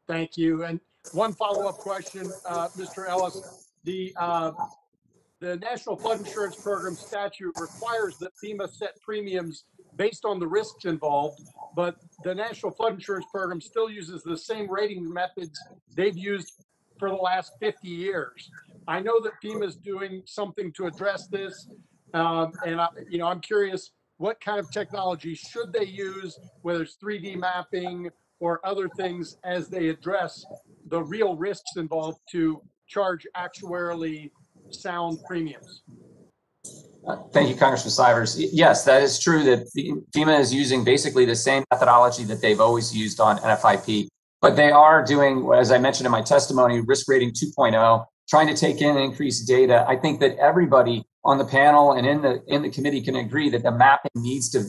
Thank you. And one follow-up question, Mr. Ellis. The National Flood Insurance Program statute requires that FEMA set premiums based on the risks involved, but the National Flood Insurance Program still uses the same rating methods they've used for the last 50 years. I know that FEMA is doing something to address this, and I'm curious, what kind of technology should they use, whether it's 3D mapping or other things, as they address the real risks involved to charge actuarially sound premiums? Thank you, Congressman Stivers. Yes, that is true that FEMA is using basically the same methodology that they've always used on NFIP, but they are doing, as I mentioned in my testimony, risk rating 2.0, trying to take in increased data. I think that everybody on the panel and in the committee can agree that the mapping needs to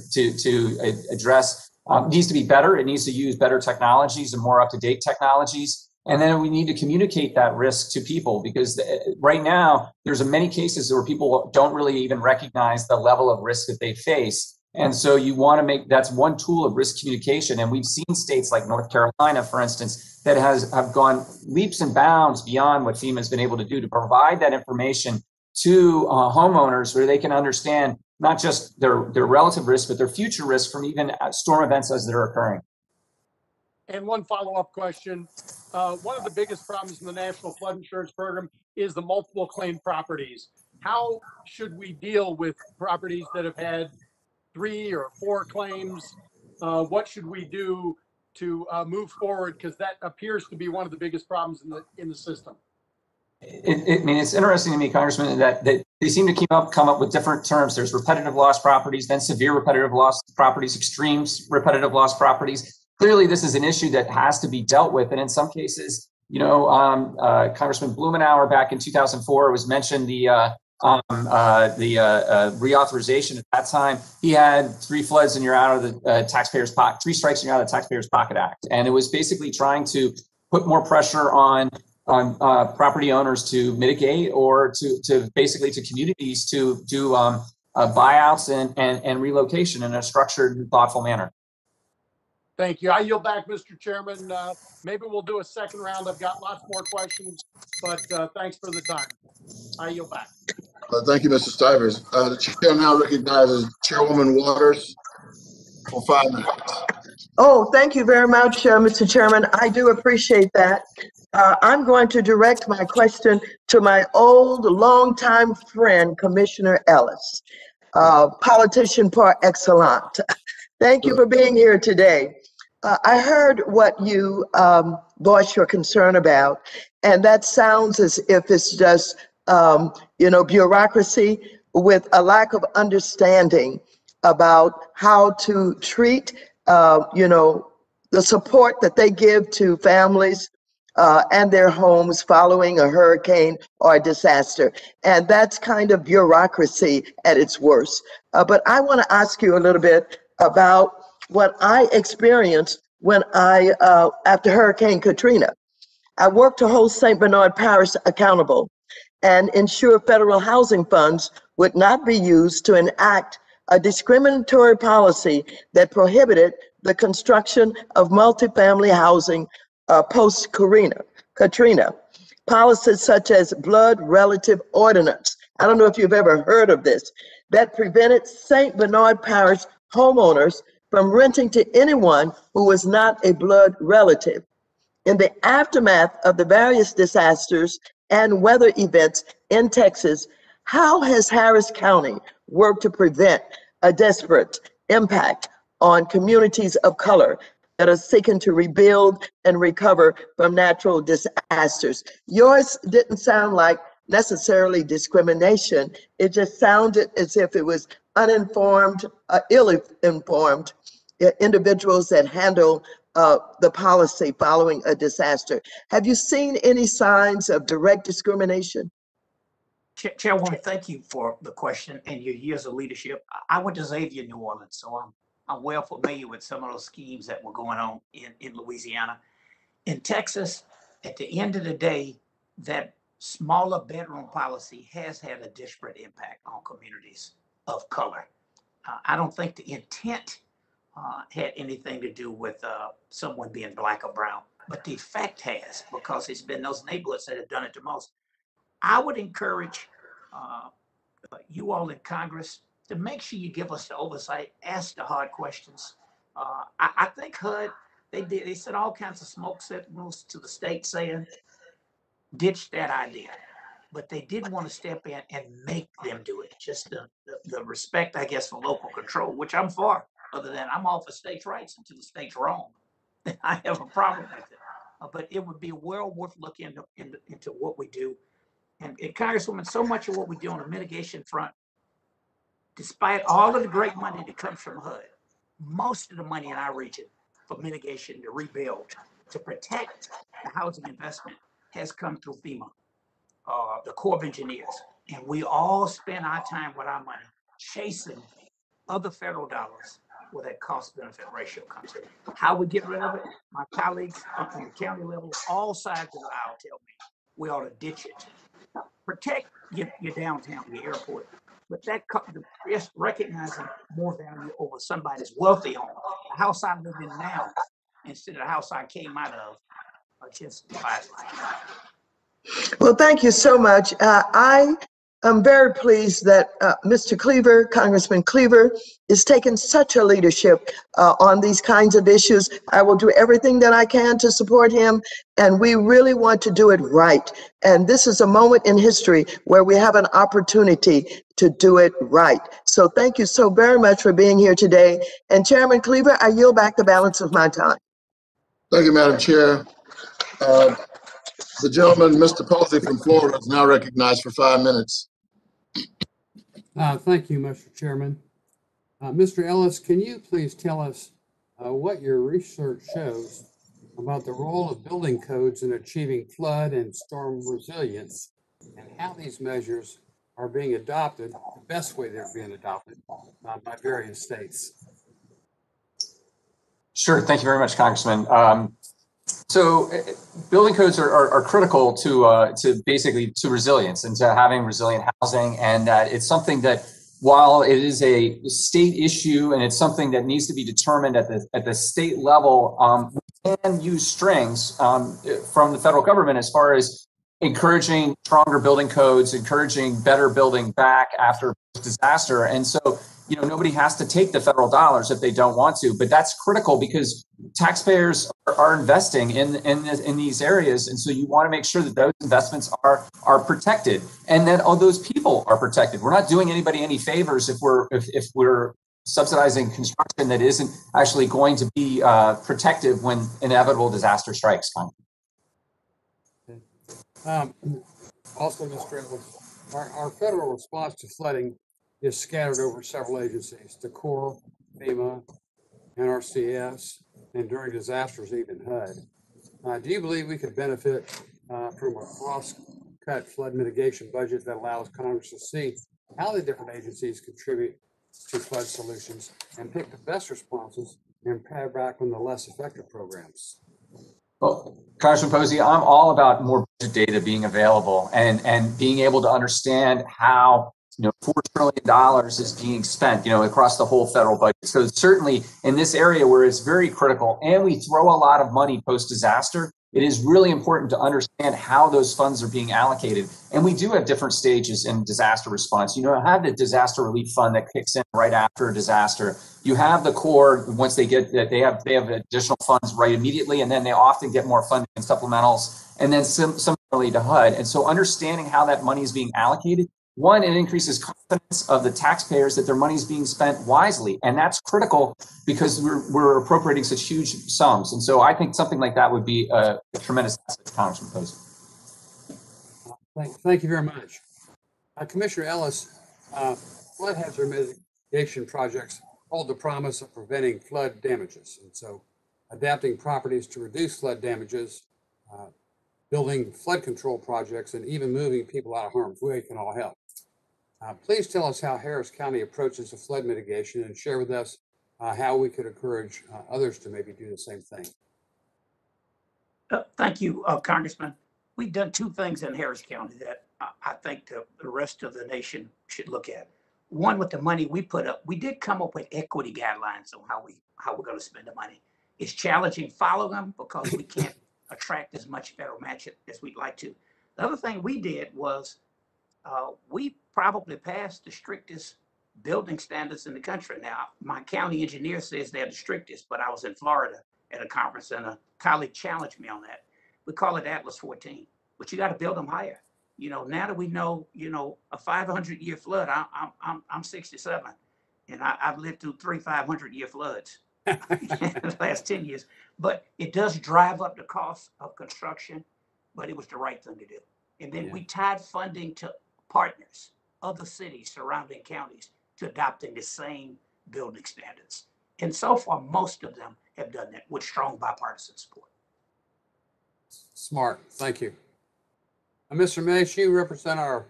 address, needs to be better. It needs to use better technologies and more up-to-date technologies. And then we need to communicate that risk to people, because right now there's many cases where people don't really even recognize the level of risk that they face. And so you want to that's one tool of risk communication. And we've seen states like North Carolina, for instance, that have gone leaps and bounds beyond what FEMA has been able to do to provide that information to homeowners, where they can understand not just their relative risk, but their future risk from even storm events as they're occurring. And one follow-up question. One of the biggest problems in the National Flood Insurance Program is the multiple claim properties. How should we deal with properties that have had 3 or 4 claims? What should we do to move forward? Because that appears to be one of the biggest problems in the system. I mean, it's interesting to me, Congressman, that they seem to come up with different terms. There's repetitive loss properties, then severe repetitive loss properties, extreme repetitive loss properties. Clearly, this is an issue that has to be dealt with. And in some cases, Congressman Blumenauer back in 2004 was mentioned the reauthorization at that time. He had 3 floods and you're out of the taxpayer's pocket, 3 strikes and you're out of the Taxpayers Pocket Act. And it was basically trying to put more pressure on property owners to mitigate, or to basically to communities to do buyouts and relocation in a structured and thoughtful manner. Thank you. I yield back, Mr. Chairman. Maybe we'll do a second round. I've got lots more questions, but thanks for the time. I yield back. Thank you, Mr. Stivers. The chair now recognizes Chairwoman Waters for 5 minutes. Oh, thank you very much, Mr. Chairman. I do appreciate that. I'm going to direct my question to my old, longtime friend, Commissioner Ellis, politician par excellence. Thank you for being here today. I heard what you voiced your concern about, and that sounds as if it's just, bureaucracy with a lack of understanding about how to treat, the support that they give to families and their homes following a hurricane or a disaster. And that's kind of bureaucracy at its worst. But I want to ask you a little bit about what I experienced when after Hurricane Katrina. I worked to hold St. Bernard Parish accountable and ensure federal housing funds would not be used to enact a discriminatory policy that prohibited the construction of multifamily housing post-Katrina. Policies such as blood relative ordinance, I don't know if you've ever heard of this, that prevented St. Bernard Parish homeowners from renting to anyone who was not a blood relative. In the aftermath of the various disasters and weather events in Texas, how has Harris County worked to prevent a desperate impact on communities of color that are seeking to rebuild and recover from natural disasters? Yours didn't sound like necessarily discrimination. It just sounded as if it was uninformed, ill-informed individuals that handle the policy following a disaster. Have you seen any signs of direct discrimination? Chairwoman, thank you for the question and your years of leadership. I went to Xavier, New Orleans, so I'm well familiar with some of those schemes that were going on in Louisiana. In Texas, at the end of the day, that smaller bedroom policy has had a disparate impact on communities of color. I don't think the intent had anything to do with someone being black or brown, but the effect has, because it's been those neighborhoods that have done it the most. I would encourage you all in Congress to make sure you give us the oversight, ask the hard questions. I think HUD, they sent all kinds of smoke signals to the state saying, ditch that idea. But they didn't want to step in and make them do it. Just the respect, I guess, for local control, which I'm for, other than I'm all for states' rights until the state's wrong. I have a problem with it. But it would be well worth looking into what we do. And Congresswoman, so much of what we do on the mitigation front, despite all of the great money that comes from HUD, most of the money in our region for mitigation, to rebuild, to protect the housing investment has come through FEMA, the Corps of Engineers. And we all spend our time with our money chasing other federal dollars where that cost benefit ratio comes in. How we get rid of it, my colleagues up on the county level, all sides of the aisle tell me we ought to ditch it. Protect your downtown, your airport, but just recognizing more value over somebody's wealthy home, the house I live in now, instead of the house I came out of, just defies life. Well, thank you so much. I am very pleased that Mr. Cleaver, Congressman Cleaver, is taking such a leadership on these kinds of issues. I will do everything that I can to support him, and we really want to do it right. And this is a moment in history where we have an opportunity to do it right. So thank you so very much for being here today. And Chairman Cleaver, I yield back the balance of my time. Thank you, Madam Chair. The gentleman, Mr. Posey from Florida, is now recognized for 5 minutes. Thank you, Mr. Chairman. Mr. Ellis, can you please tell us what your research shows about the role of building codes in achieving flood and storm resilience, and how these measures are being adopted, the best way they're being adopted by various states? Sure. Thank you very much, Congressman. So building codes are critical to basically to resilience and to having resilient housing. And it's something that, while it is a state issue and it's something that needs to be determined at the state level, we can use strings from the federal government as far as encouraging stronger building codes, encouraging better building back after disaster. And so, nobody has to take the federal dollars if they don't want to, but that's critical because taxpayers are investing in these areas. And so you want to make sure that those investments are protected and that all those people are protected. We're not doing anybody any favors if we're subsidizing construction that isn't actually going to be protective when inevitable disaster strikes. Also, Mr. Ellis, our federal response to flooding is scattered over several agencies: the Corps, FEMA, NRCS, and during disasters, even HUD. Do you believe we could benefit from a cross-cut flood mitigation budget that allows Congress to see how the different agencies contribute to flood solutions and pick the best responses and pare back on the less effective programs? Well, Congressman Posey, I'm all about more budget data being available and being able to understand how $4 trillion is being spent, across the whole federal budget. So certainly in this area where it's very critical and we throw a lot of money post-disaster, it is really important to understand how those funds are being allocated. And we do have different stages in disaster response. You have the disaster relief fund that kicks in right after a disaster. You have the Corps, once they get that, they have additional funds right immediately, and then they often get more funding and supplementals, and then similarly to HUD. And so understanding how that money is being allocated, one, it increases confidence of the taxpayers that their money is being spent wisely. And that's critical because we're appropriating such huge sums. And so I think something like that would be a tremendous asset to Congressman Posey. Thank you very much. Commissioner Ellis, flood hazard mitigation projects hold the promise of preventing flood damages. And so adapting properties to reduce flood damages, building flood control projects, and even moving people out of harm's way can all help. Please tell us how Harris County approaches the flood mitigation and share with us how we could encourage others to maybe do the same thing. Thank you, Congressman. We've done two things in Harris County that I think the rest of the nation should look at. One, with the money we put up, we did come up with equity guidelines on how we're going to spend the money. It's challenging following them because we can't attract as much federal match as we'd like to. The other thing we did was we probably passed the strictest building standards in the country. Now, my county engineer says they're the strictest, but I was in Florida at a conference and a colleague challenged me on that. We call it Atlas 14, but you got to build them higher. Now that we know, a 500-year flood, I'm 67, and I've lived through 3 500-year floods in the last 10 years. But it does drive up the cost of construction, but it was the right thing to do. And then we tied funding to partners, other cities, surrounding counties, to adopting the same building standards. And so far, most of them have done that with strong bipartisan support. Smart, thank you. Mr. Mace, you represent our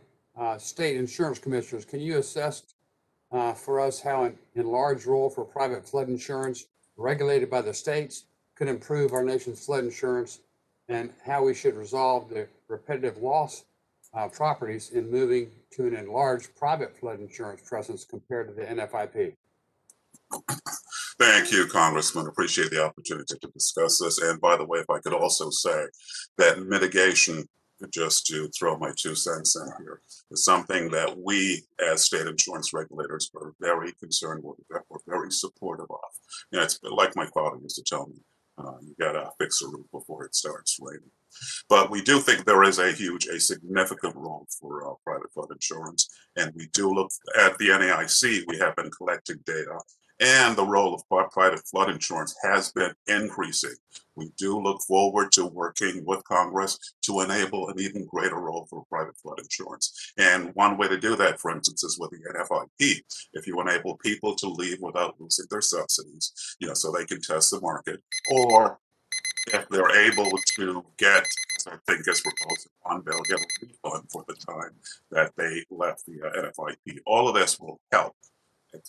state insurance commissioners. Can you assess for us how an enlarged role for private flood insurance regulated by the states could improve our nation's flood insurance, and how we should resolve the repetitive loss properties in moving to an enlarged private flood insurance presence compared to the NFIP? Thank you, Congressman. Appreciate the opportunity to discuss this. And by the way, if I could also say that mitigation, just to throw my 2 cents in here, is something that we as state insurance regulators are very concerned with, that we're very supportive of. It's like my father used to tell me, you gotta fix a roof before it starts raining. But we do think there is a significant role for private flood insurance. And we do look at the NAIC, we have been collecting data, and the role of private flood insurance has been increasing. We do look forward to working with Congress to enable an even greater role for private flood insurance. And one way to do that, for instance, is with the NFIP. If you enable people to leave without losing their subsidies, so they can test the market, or if they're able to get, as I think is proposed on bill, get a refund for the time that they left the NFIP. All of this will help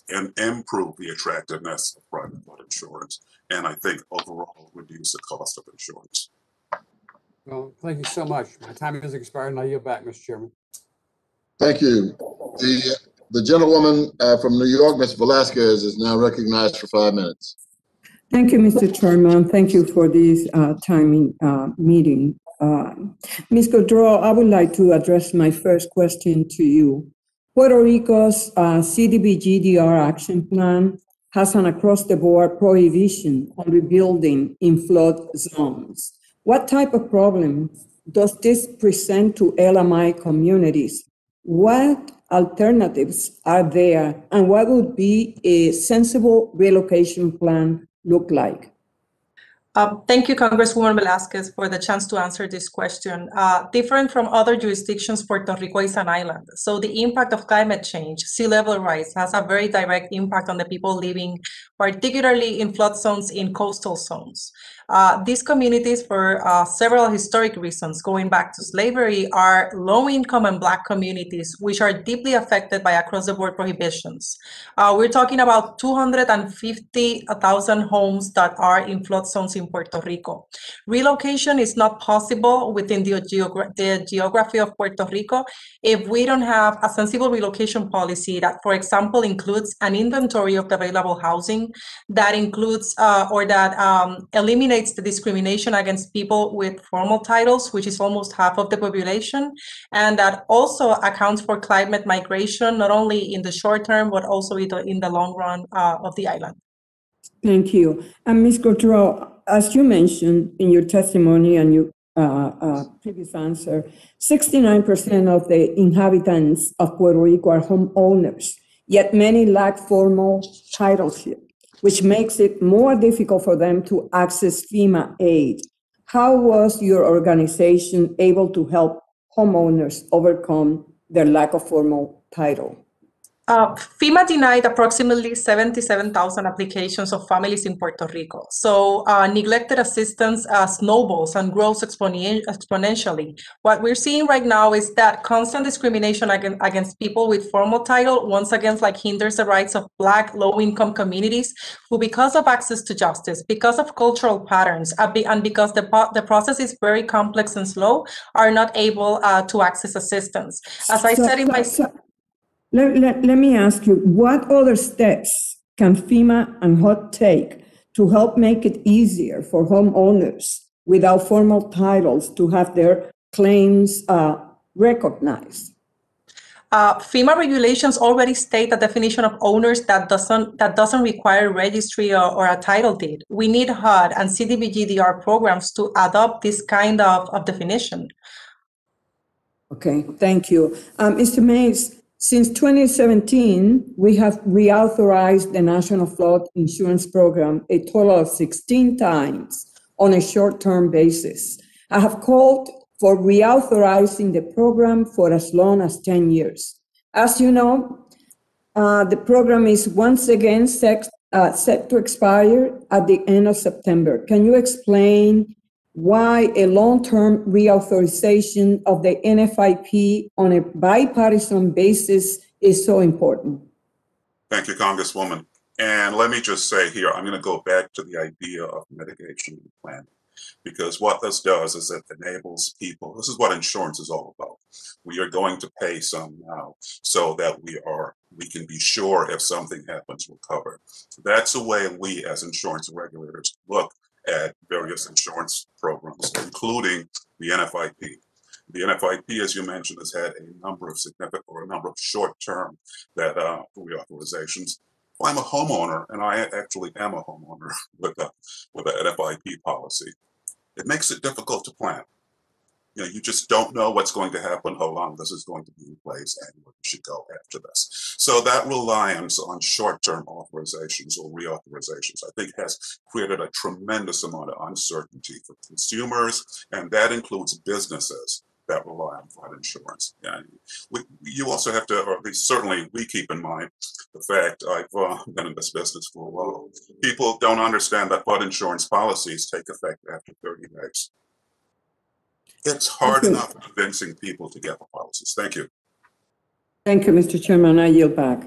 and improve the attractiveness of private flood insurance, and I think overall reduce the cost of insurance. Well, thank you so much. My time has expired, and I yield back, Mr. Chairman. Thank you. The gentlewoman from New York, Ms. Velasquez, is now recognized for 5 minutes. Thank you, Mr. Chairman. Thank you for this timing meeting. Ms. Gaudreau, I would like to address my first question to you. Puerto Rico's CDBG-DR action plan has an across-the-board prohibition on rebuilding in flood zones. What type of problem does this present to LMI communities? What alternatives are there, and what would be a sensible relocation plan look like? Thank you, Congresswoman Velasquez, for the chance to answer this question. Different from other jurisdictions, Puerto Rico is an island. So the impact of climate change, sea level rise, has a very direct impact on the people living, particularly in flood zones in coastal zones. These communities, for several historic reasons, going back to slavery, are low-income and Black communities, which are deeply affected by across-the-board prohibitions. We're talking about 250,000 homes that are in flood zones in Puerto Rico. Relocation is not possible within the geography of Puerto Rico if we don't have a sensible relocation policy that, for example, includes an inventory of the available housing, that includes or that eliminates the discrimination against people with formal titles, which is almost half of the population, and that also accounts for climate migration, not only in the short term, but also in the long run of the island. Thank you. And Ms. Gaudreau, as you mentioned in your testimony and your previous answer, 69% of the inhabitants of Puerto Rico are homeowners, yet many lack formal titleship, which makes it more difficult for them to access FEMA aid. How was your organization able to help homeowners overcome their lack of formal title? FEMA denied approximately 77,000 applications of families in Puerto Rico. So neglected assistance snowballs and grows exponentially. What we're seeing right now is that constant discrimination against people with formal title once again hinders the rights of Black low-income communities who, because of access to justice, because of cultural patterns, and because the process is very complex and slow, are not able to access assistance. As I said in my... Let me ask you, what other steps can FEMA and HUD take to help make it easier for homeowners without formal titles to have their claims recognized? FEMA regulations already state a definition of owners that doesn't require registry or a title deed. We need HUD and CDBG-DR programs to adopt this kind of definition. Okay, thank you. Mr. Mays, since 2017, we have reauthorized the National Flood Insurance Program a total of 16 times on a short-term basis. I have called for reauthorizing the program for as long as 10 years. As you know, the program is once again set to expire at the end of September. Can you explain why a long-term reauthorization of the NFIP on a bipartisan basis is so important? Thank you, Congresswoman. And let me just say here, I'm going to go back to the idea of mitigation and planning, because what this does is it enables people. This is what insurance is all about. We are going to pay some now so that we can be sure if something happens, we're covered. That's the way we as insurance regulators look at various insurance programs, including the NFIP. The NFIP, as you mentioned, has had a number of short-term reauthorizations. Well, I'm a homeowner, and I actually am a homeowner with an NFIP policy. It makes it difficult to plan. You know, you just don't know what's going to happen, how long this is going to be in place, and where you should go after this. So that reliance on short-term authorizations or reauthorizations, I think, has created a tremendous amount of uncertainty for consumers, and that includes businesses that rely on flood insurance. And you also have to, or at least certainly we keep in mind the fact, I've been in this business for a while, people don't understand that flood insurance policies take effect after 30 days. It's hard enough convincing people to get the policies. Thank you. Thank you, Mr. Chairman. I yield back.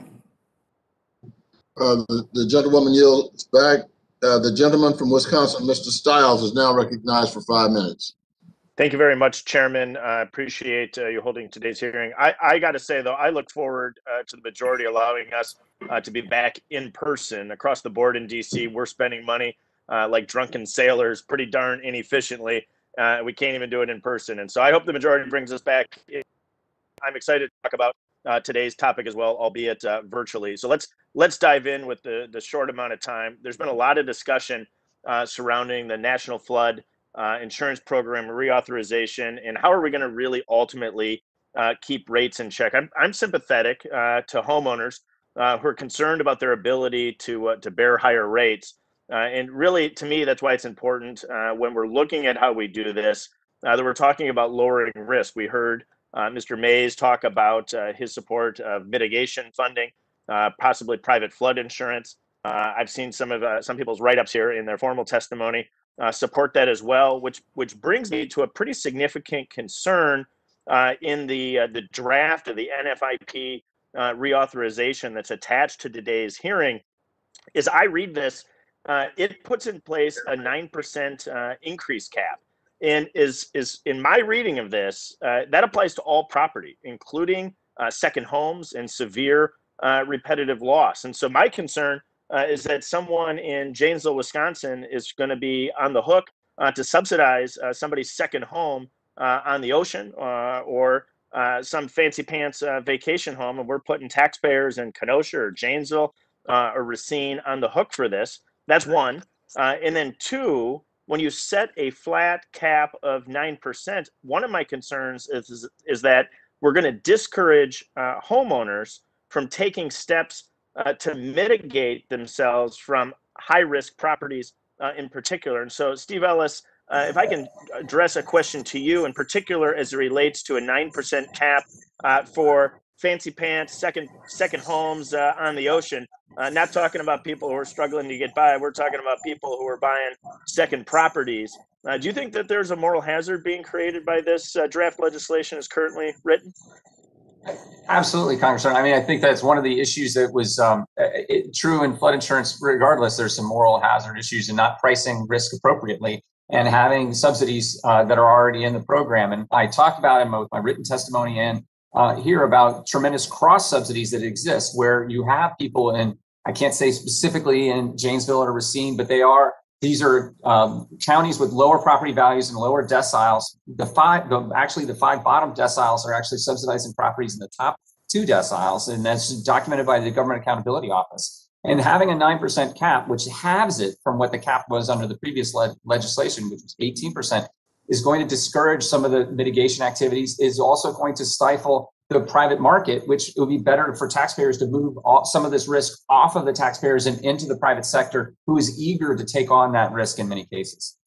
The gentlewoman yields back. The gentleman from Wisconsin, Mr. Stiles, is now recognized for 5 minutes. Thank you very much, Chairman. I appreciate you holding today's hearing. I got to say, though, I look forward to the majority allowing us to be back in person across the board in D.C. We're spending money like drunken sailors pretty darn inefficiently. We can't even do it in person. And so I hope the majority brings us back. I'm excited to talk about today's topic as well, albeit virtually. So let's dive in with the short amount of time. There's been a lot of discussion surrounding the National Flood Insurance Program reauthorization and how are we going to really ultimately keep rates in check. I'm sympathetic to homeowners who are concerned about their ability to bear higher rates. And really, to me, that's why it's important when we're looking at how we do this, that we're talking about lowering risk. We heard Mr. Mays talk about his support of mitigation funding, possibly private flood insurance. I've seen some people's write-ups here in their formal testimony support that as well, which brings me to a pretty significant concern in the draft of the NFIP reauthorization that's attached to today's hearing. As I read this, it puts in place a 9% increase cap. And is in my reading of this, that applies to all property, including second homes and severe repetitive loss. And so my concern is that someone in Janesville, Wisconsin is going to be on the hook to subsidize somebody's second home on the ocean or some fancy pants vacation home. And we're putting taxpayers in Kenosha or Janesville or Racine on the hook for this. That's one. And then two, when you set a flat cap of 9%, one of my concerns is that we're going to discourage homeowners from taking steps to mitigate themselves from high-risk properties in particular. And so, Steve Ellis, if I can address a question to you in particular as it relates to a 9% cap for fancy pants, second homes on the ocean. Not talking about people who are struggling to get by. We're talking about people who are buying second properties. Do you think that there's a moral hazard being created by this draft legislation as currently written? Absolutely, Congressman. I mean, I think that's one of the issues that was true in flood insurance. Regardless, there's some moral hazard issues in not pricing risk appropriately and having subsidies that are already in the program. And I talked about in both my written testimony and here about tremendous cross subsidies that exist, where you have people in, I can't say specifically in Janesville or Racine, but these are counties with lower property values and lower deciles. Actually, the 5 bottom deciles are actually subsidizing properties in the top 2 deciles, and that's documented by the Government Accountability Office. And having a 9% cap, which halves it from what the cap was under the previous legislation, which was 18%, is going to discourage some of the mitigation activities, is also going to stifle the private market, which it would be better for taxpayers to move some of this risk off of the taxpayers and into the private sector, who is eager to take on that risk in many cases.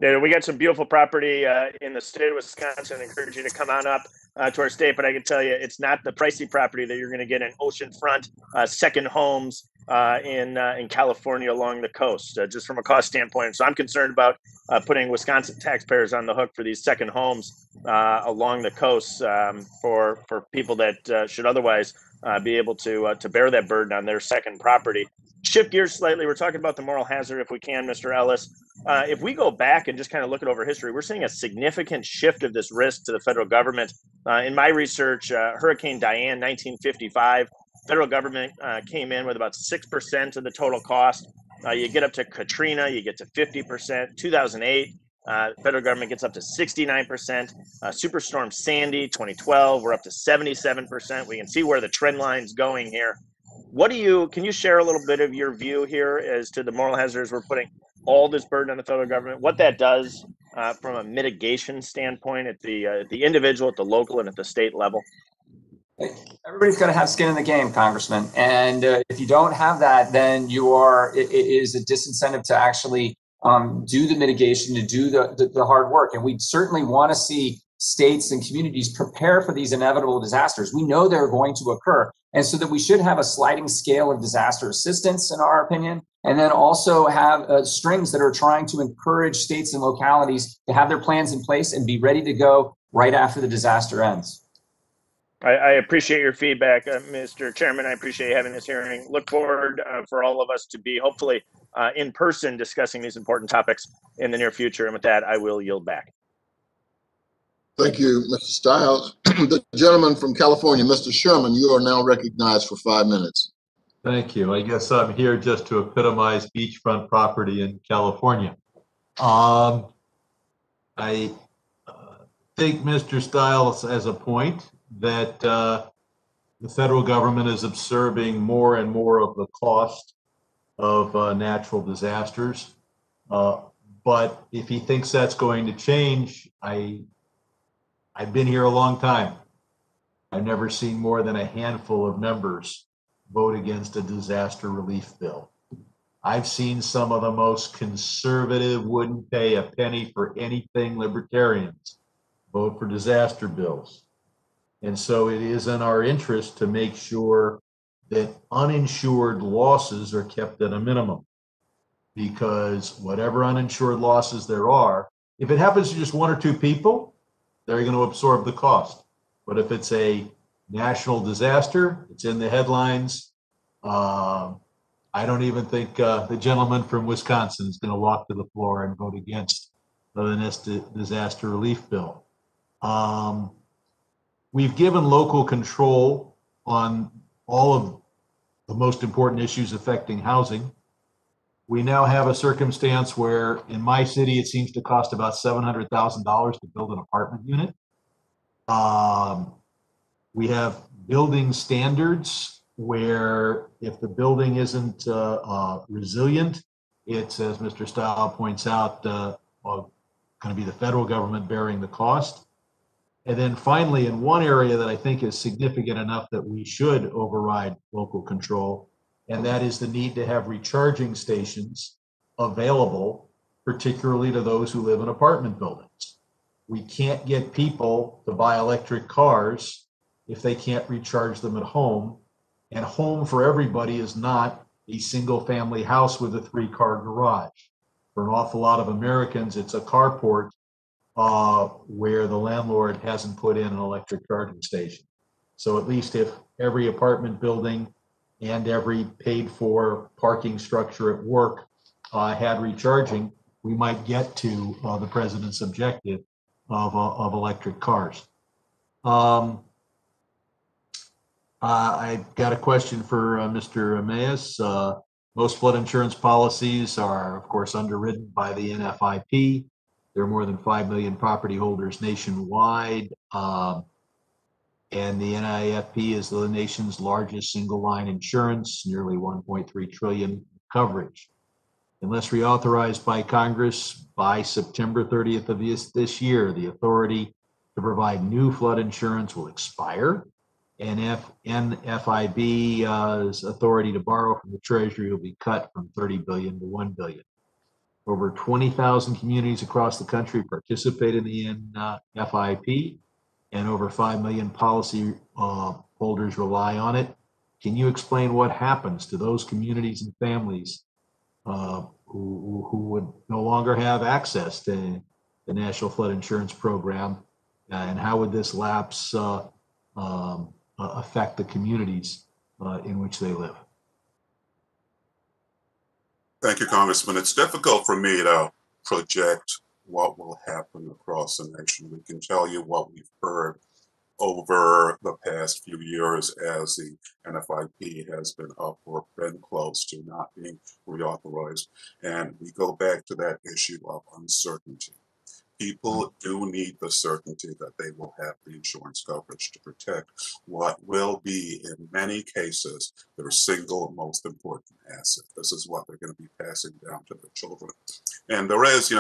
Yeah, we got some beautiful property in the state of Wisconsin. I encourage you to come on up to our state, but I can tell you it's not the pricey property that you're going to get in oceanfront second homes in California along the coast, just from a cost standpoint. So I'm concerned about putting Wisconsin taxpayers on the hook for these second homes along the coast for people that should otherwise be able to bear that burden on their second property. Shift gears slightly. We're talking about the moral hazard, if we can, Mr. Ellis. If we go back and just kind of look at over history, we're seeing a significant shift of this risk to the federal government. In my research, Hurricane Diane, 1955, federal government came in with about 6% of the total cost. You get up to Katrina, you get to 50%. 2008, federal government gets up to 69%. Superstorm Sandy, 2012, we're up to 77%. We can see where the trend line's going here. Can you share a little bit of your view here as to the moral hazards we're putting all this burden on the federal government, what that does from a mitigation standpoint at the individual, at the local, and at the state level? Everybody's got to have skin in the game, Congressman. And if you don't have that, then it is a disincentive to actually do the mitigation, to do the hard work. And we certainly want to see states and communities prepare for these inevitable disasters. We know they're going to occur. And so that we should have a sliding scale of disaster assistance, in our opinion, and then also have strings that are trying to encourage states and localities to have their plans in place and be ready to go right after the disaster ends. I appreciate your feedback, Mr. Chairman. I appreciate you having this hearing. Look forward for all of us to be hopefully in person discussing these important topics in the near future. And with that, I will yield back. Thank you, Mr. Stiles. The gentleman from California, Mr. Sherman, you are now recognized for 5 minutes. Thank you. I guess I'm here just to epitomize beachfront property in California. I think Mr. Stiles has a point that the federal government is absorbing more and more of the cost of natural disasters. But if he thinks that's going to change, I've been here a long time. I've never seen more than a handful of members vote against a disaster relief bill. I've seen some of the most conservative, wouldn't pay a penny for anything libertarians vote for disaster bills. And so it is in our interest to make sure that uninsured losses are kept at a minimum, because whatever uninsured losses there are, if it happens to just 1 or 2 people, they're going to absorb the cost. But if it's a national disaster, it's in the headlines. I don't even think the gentleman from Wisconsin is going to walk to the floor and vote against the disaster relief bill. We've given local control on all of the most important issues affecting housing. We now have a circumstance where in my city, it seems to cost about $700,000 to build an apartment unit. We have building standards where if the building isn't resilient, it's, as Mr. Stiles points out, going to be the federal government bearing the cost. And then finally, in one area that I think is significant enough that we should override local control, and that is the need to have recharging stations available particularly to those who live in apartment buildings. We can't get people to buy electric cars if they can't recharge them at home. And home for everybody is not a single family house with a 3-car garage. For an awful lot of Americans, it's a carport where the landlord hasn't put in an electric charging station. So at least if every apartment building and every paid for parking structure at work had recharging, we might get to the president's objective of electric cars. I've got a question for Mr. Mayes. Most flood insurance policies are, of course, underwritten by the NFIP. There are more than 5 million property holders nationwide. And the NIFP is the nation's largest single line insurance, nearly 1.3 trillion coverage. Unless reauthorized by Congress by September 30th of this year, the authority to provide new flood insurance will expire, and NFIB's authority to borrow from the Treasury will be cut from 30 billion to 1 billion. Over 20,000 communities across the country participate in the NFIP, and over 5 million policy holders rely on it. Can you explain what happens to those communities and families who would no longer have access to the National Flood Insurance Program, and how would this lapse affect the communities in which they live? Thank you, Congressman. It's difficult for me to project what will happen across the nation. We can tell you what we've heard over the past few years as the NFIP has been up or been close to not being reauthorized. And we go back to that issue of uncertainty. People do need the certainty that they will have the insurance coverage to protect what will be, in many cases, their single most important asset. This is what they're going to be passing down to their children. And there's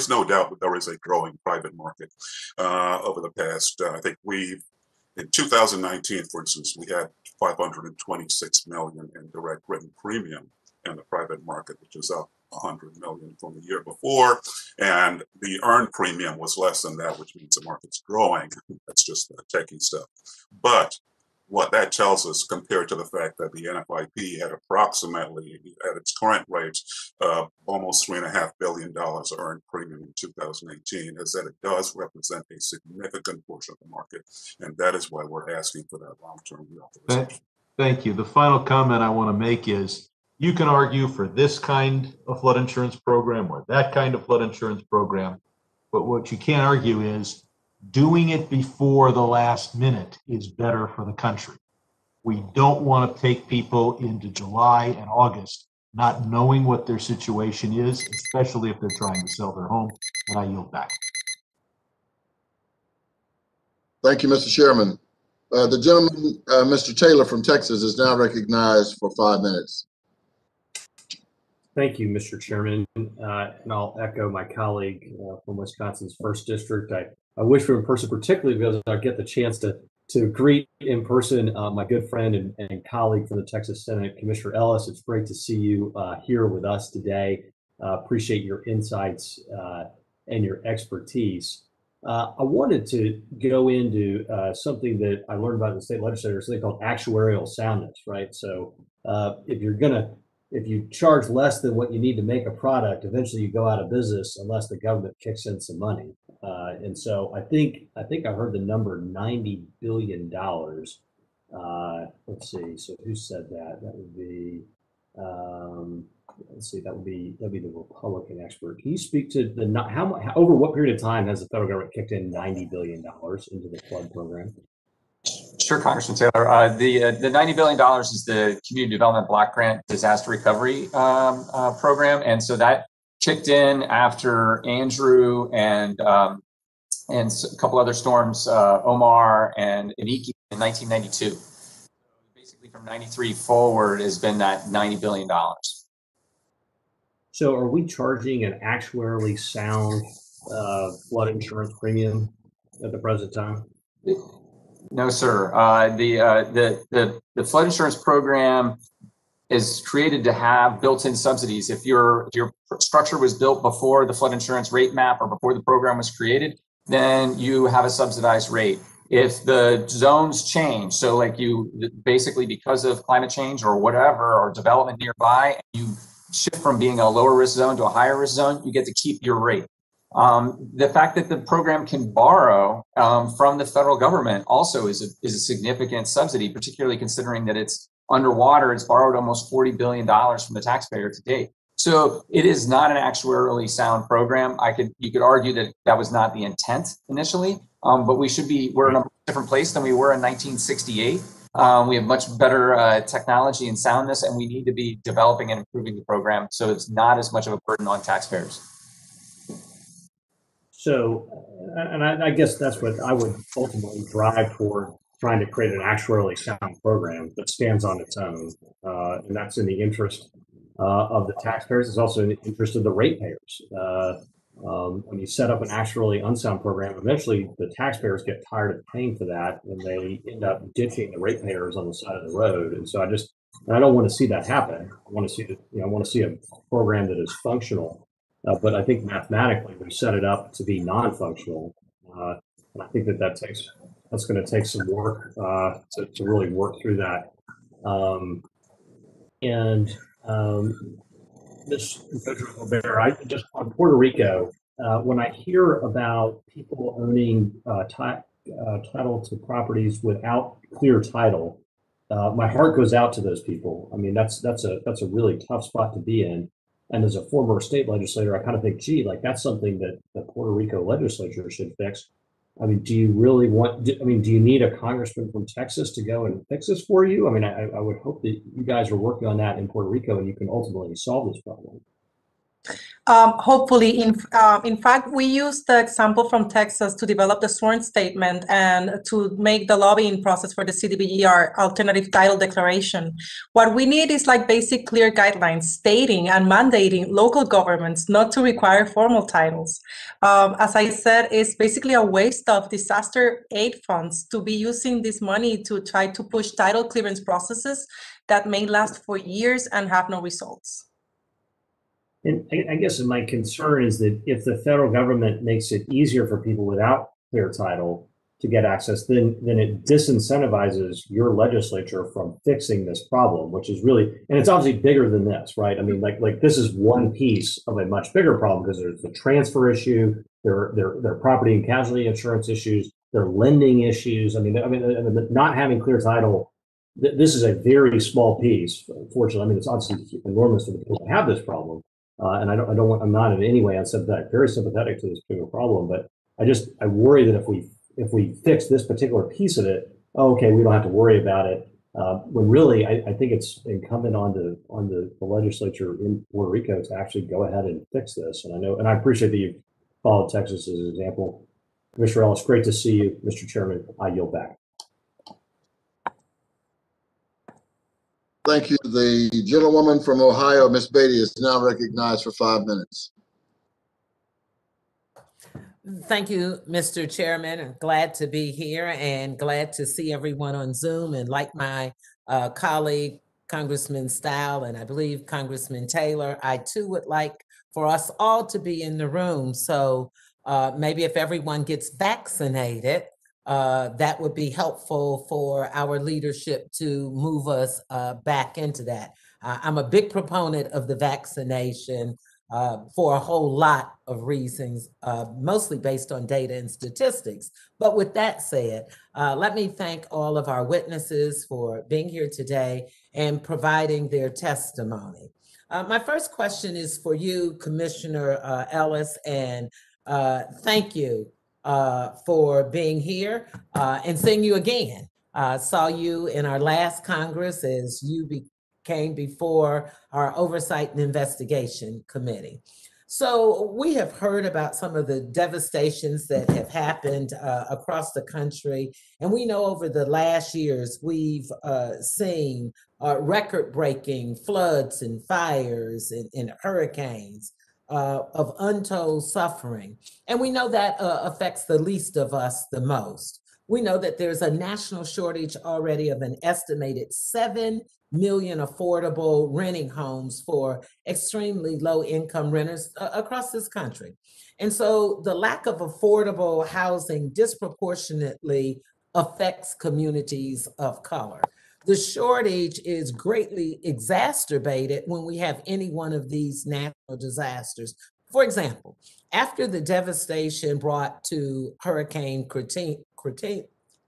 no doubt that there is a growing private market over the past, I think in 2019, for instance, we had 526 million in direct written premium in the private market, which is up 100 million from the year before, and the earned premium was less than that, which means the market's growing. That's just techie stuff. But what that tells us, compared to the fact that the NFIP had approximately, at its current rates, almost $3.5 billion earned premium in 2018, is that it does represent a significant portion of the market, and that is why we're asking for that long-term reauthorization. Thank you. The final comment I want to make is, you can argue for this kind of flood insurance program or that kind of flood insurance program, but what you can't argue is doing it before the last minute is better for the country. We don't want to take people into July and August not knowing what their situation is, especially if they're trying to sell their home. And I yield back. Thank you, Mr. Chairman. The gentleman, Mr. Taylor from Texas, is now recognized for 5 minutes. Thank you, Mr. Chairman, and I'll echo my colleague from Wisconsin's 1st District. I wish we were in person, particularly because I get the chance to greet in person my good friend and colleague from the Texas Senate, Commissioner Ellis. It's great to see you here with us today. Appreciate your insights and your expertise. I wanted to go into something that I learned about in the state legislature, something called actuarial soundness, right? So if you charge less than what you need to make a product, eventually you go out of business unless the government kicks in some money. And so I think I heard the number $90 billion. Let's see. So who said that? That would be, let's see. That would be the Republican expert. Can you speak to how over what period of time has the federal government kicked in $90 billion into the flood program? Sure, Congressman Taylor. The $90 billion is the Community Development Block Grant Disaster Recovery Program, and so that kicked in after Andrew and a couple other storms, Omar and Iniki in 1992. Basically, from '93 forward has been that $90 billion. So, are we charging an actuarially sound flood insurance premium at the present time? No, sir. The flood insurance program is created to have built-in subsidies. If your structure was built before the flood insurance rate map or before the program was created, then you have a subsidized rate. If the zones change, so like you basically because of climate change or whatever, or development nearby, you shift from being a lower risk zone to a higher risk zone, you get to keep your rate. The fact that the program can borrow from the federal government also is a significant subsidy, particularly considering that it's underwater. It's borrowed almost $40 billion from the taxpayer to date. So it is not an actuarially sound program. You could argue that that was not the intent initially, but we're in a different place than we were in 1968. We have much better technology and soundness, and we need to be developing and improving the program so it's not as much of a burden on taxpayers. So, and I guess that's what I would ultimately drive toward, trying to create an actuarially sound program that stands on its own. And that's in the interest of the taxpayers. It's also in the interest of the ratepayers. When you set up an actuarially unsound program, eventually the taxpayers get tired of paying for that and they end up ditching the ratepayers on the side of the road. And so I don't want to see that happen. I want to see a program that is functional. But I think mathematically we set it up to be non-functional, and I think that's going to take some work to really work through that. This on Puerto Rico, when I hear about people owning title to properties without clear title, my heart goes out to those people. I mean, that's a really tough spot to be in. And as a former state legislator, I kind of think, gee, like that's something that the Puerto Rico legislature should fix. I mean, do you need a congressman from Texas to go and fix this for you? I mean, I would hope that you guys are working on that in Puerto Rico and you can ultimately solve this problem. Hopefully, in fact, we used the example from Texas to develop the sworn statement and to make the lobbying process for the CDBGR alternative title declaration. What we need is like basic clear guidelines stating and mandating local governments not to require formal titles. As I said, it's basically a waste of disaster aid funds to be using this money to try to push title clearance processes that may last for years and have no results. And I guess my concern is that if the federal government makes it easier for people without clear title to get access, then it disincentivizes your legislature from fixing this problem, which is really, and it's obviously bigger than this, right? I mean, like this is one piece of a much bigger problem because there's the transfer issue, there are property and casualty insurance issues, there are lending issues. I mean, not having clear title, this is a very small piece. Fortunately, I mean, it's obviously enormous for the people that have this problem. And I'm not in any way unsympathetic, very sympathetic to this particular problem, but I worry that if we fix this particular piece of it, okay, we don't have to worry about it. When really, I think it's incumbent on the legislature in Puerto Rico to actually go ahead and fix this. And I appreciate that you've followed Texas as an example. Mr. Ellis, great to see you. Mr. Chairman, I yield back. Thank you. The gentlewoman from Ohio, Ms. Beatty, is now recognized for 5 minutes. Thank you, Mr. Chairman. I'm glad to be here and glad to see everyone on Zoom. And like my colleague, Congressman Style, and I believe Congressman Taylor, I too would like for us all to be in the room. So maybe if everyone gets vaccinated, that would be helpful for our leadership to move us back into that. I'm a big proponent of the vaccination for a whole lot of reasons, mostly based on data and statistics. But with that said, let me thank all of our witnesses for being here today and providing their testimony. My first question is for you, Commissioner Ellis, and thank you for being here and seeing you again. Saw you in our last Congress as you came before our Oversight and Investigation Committee. So we have heard about some of the devastations that have happened across the country. And we know over the last years, we've seen record-breaking floods and fires and hurricanes of untold suffering. And we know that affects the least of us the most. we know that there's a national shortage already of an estimated 7 million affordable renting homes for extremely low income renters across this country. And so the lack of affordable housing disproportionately affects communities of color. The shortage is greatly exacerbated when we have any one of these natural disasters. For example, after the devastation brought to Hurricane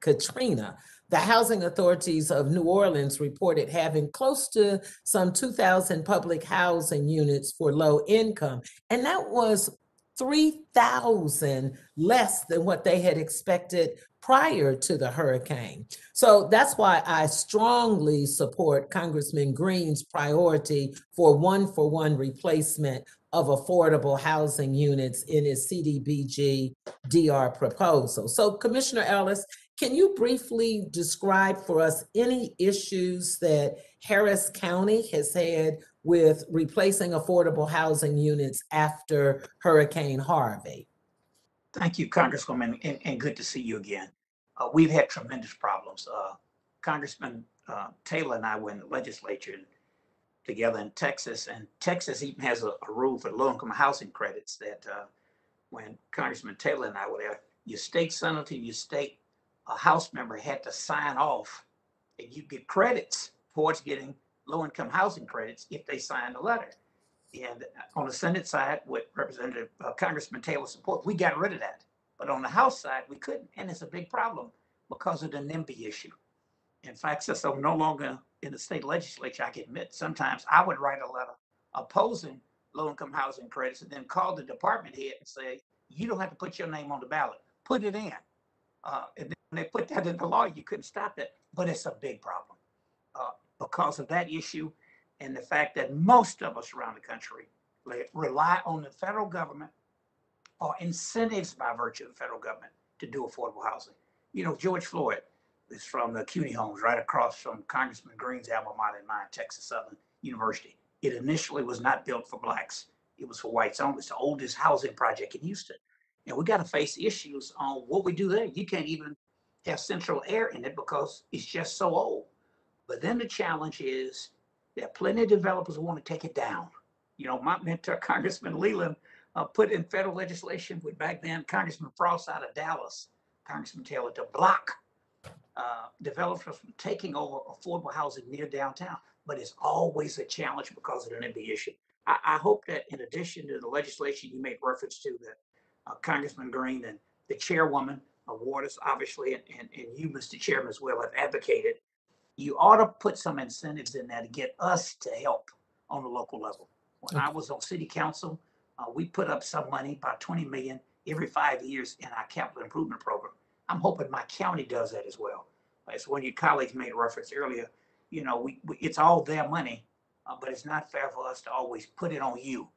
Katrina, the housing authorities of New Orleans reported having close to some 2,000 public housing units for low income, and that was 3,000 less than what they had expected prior to the hurricane. So that's why I strongly support Congressman Green's priority for one-for-one replacement of affordable housing units in his CDBG DR proposal. So Commissioner Ellis, can you briefly describe for us any issues that Harris County has had with replacing affordable housing units after Hurricane Harvey? Thank you, Congresswoman, and good to see you again. We've had tremendous problems. Congressman Taylor and I were in the legislature together in Texas, and Texas even has a rule for low-income housing credits that when Congressman Taylor and I were there, your state senator, your state House member had to sign off, and you get credits towards getting low-income housing credits if they signed a letter. And on the Senate side, with Representative Congressman Taylor's support, we got rid of that. But on the House side, we couldn't, and it's a big problem because of the NIMBY issue. In fact, since I'm no longer in the state legislature, I can admit sometimes I would write a letter opposing low-income housing credits and then call the department head and say, you don't have to put your name on the ballot, put it in. And then when they put that in the law, you couldn't stop that. But it's a big problem because of that issue and the fact that most of us around the country rely on the federal government or incentives by virtue of the federal government to do affordable housing. You know, George Floyd is from the CUNY homes right across from Congressman Green's alma mater in mine, Texas Southern University. It initially was not built for blacks. It was for whites only. It's the oldest housing project in Houston. And we got to face issues on what we do there. You can't even have central air in it because it's just so old. But then the challenge is there are plenty of developers who want to take it down. You know, my mentor, Congressman Leland, put in federal legislation with back then Congressman Frost out of Dallas, Congressman Taylor, to block developers from taking over affordable housing near downtown. But it's always a challenge because of the NIMBY issue. I hope that in addition to the legislation you made reference to, that Congressman Green and the chairwoman of Waters, obviously, and you, Mr. Chairman, as well, have advocated, you ought to put some incentives in there to get us to help on the local level. When I was on city council, we put up some money, about 20 million every 5 years in our capital improvement program. I'm hoping my county does that as well. As one of your colleagues made reference earlier, you know, it's all their money, but it's not fair for us to always put it on you.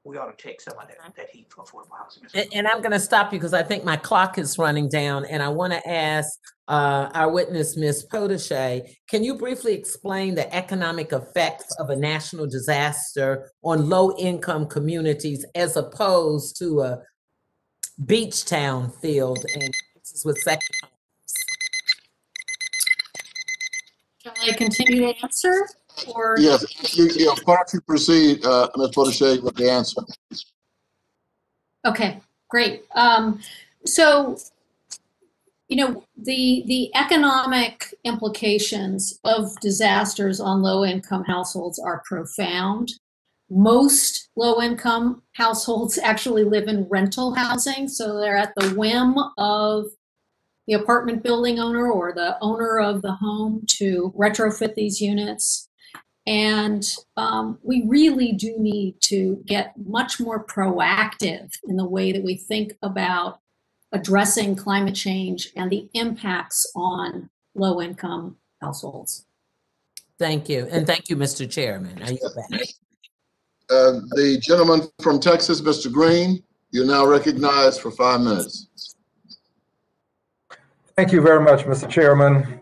We ought to take some of that heat for affordable housing. And I'm going to stop you because I think my clock is running down, and I want to ask our witness, Ms. Potache, can you briefly explain the economic effects of a national disaster on low-income communities as opposed to a beach town field and with second homes? Shall I continue to answer? Or Yes, why don't you proceed, Ms. Potache, with the answer? okay, great. So, you know, the economic implications of disasters on low-income households are profound. Most low-income households actually live in rental housing, so they're at the whim of the apartment building owner or the owner of the home to retrofit these units. And we really do need to get much more proactive in the way that we think about addressing climate change and the impacts on low-income households. Thank you. And thank you, Mr. Chairman. Are you back? The gentleman from Texas, Mr. Green, you're now recognized for 5 minutes. Thank you very much, Mr. Chairman.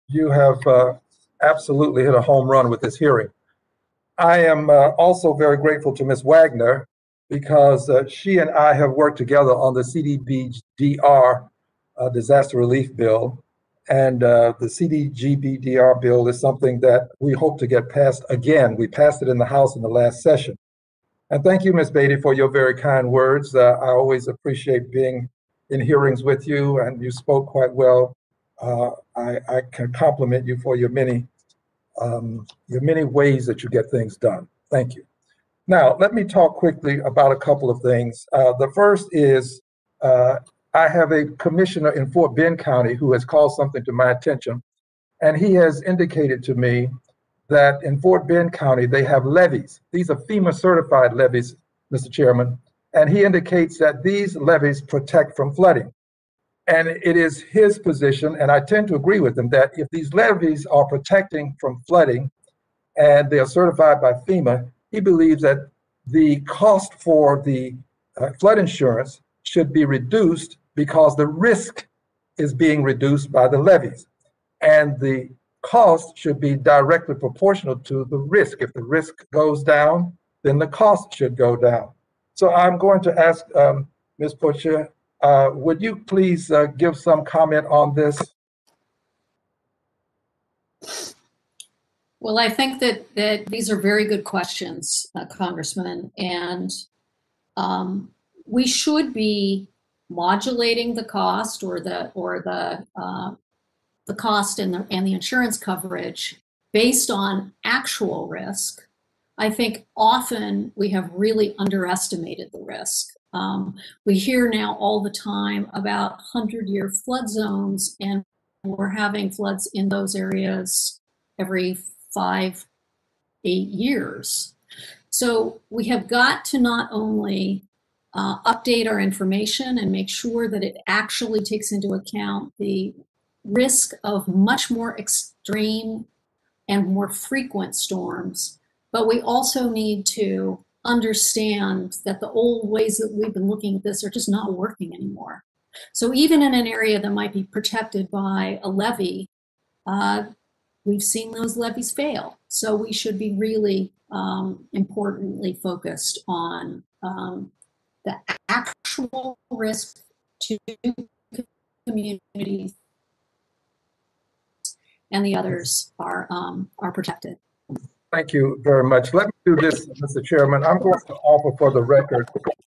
You have absolutely hit a home run with this hearing. I am also very grateful to Ms. Wagner because she and I have worked together on the CDBGDR disaster relief bill. And the CDGBDR bill is something that we hope to get passed again. We passed it in the House in the last session. And thank you, Ms. Beatty, for your very kind words. I always appreciate being in hearings with you, and you spoke quite well. I can compliment you for your many ways that you get things done. Thank you. Now, let me talk quickly about a couple of things. The first is I have a commissioner in Fort Bend County who has called something to my attention, and he has indicated to me that in Fort Bend County, they have levees. These are FEMA certified levees, Mr. Chairman, and he indicates that these levees protect from flooding. And it is his position, and I tend to agree with him, that if these levees are protecting from flooding and they are certified by FEMA, he believes that the cost for the flood insurance should be reduced because the risk is being reduced by the levees. And the cost should be directly proportional to the risk. If the risk goes down, then the cost should go down. So I'm going to ask Ms. Poche, would you please give some comment on this? Well, I think that these are very good questions, Congressman, and we should be modulating the cost or the cost and the insurance coverage based on actual risk. I think often we have really underestimated the risk. We hear now all the time about 100-year flood zones, and we're having floods in those areas every 5-8 years. So we have got to not only update our information and make sure that it actually takes into account the risk of much more extreme and more frequent storms, but we also need to understand that the old ways that we've been looking at this are just not working anymore. So even in an area that might be protected by a levee, we've seen those levees fail. So we should be really importantly focused on the actual risk to communities, and the others are protected. Thank you very much. Let me do this, Mr. Chairman. I'm going to offer for the record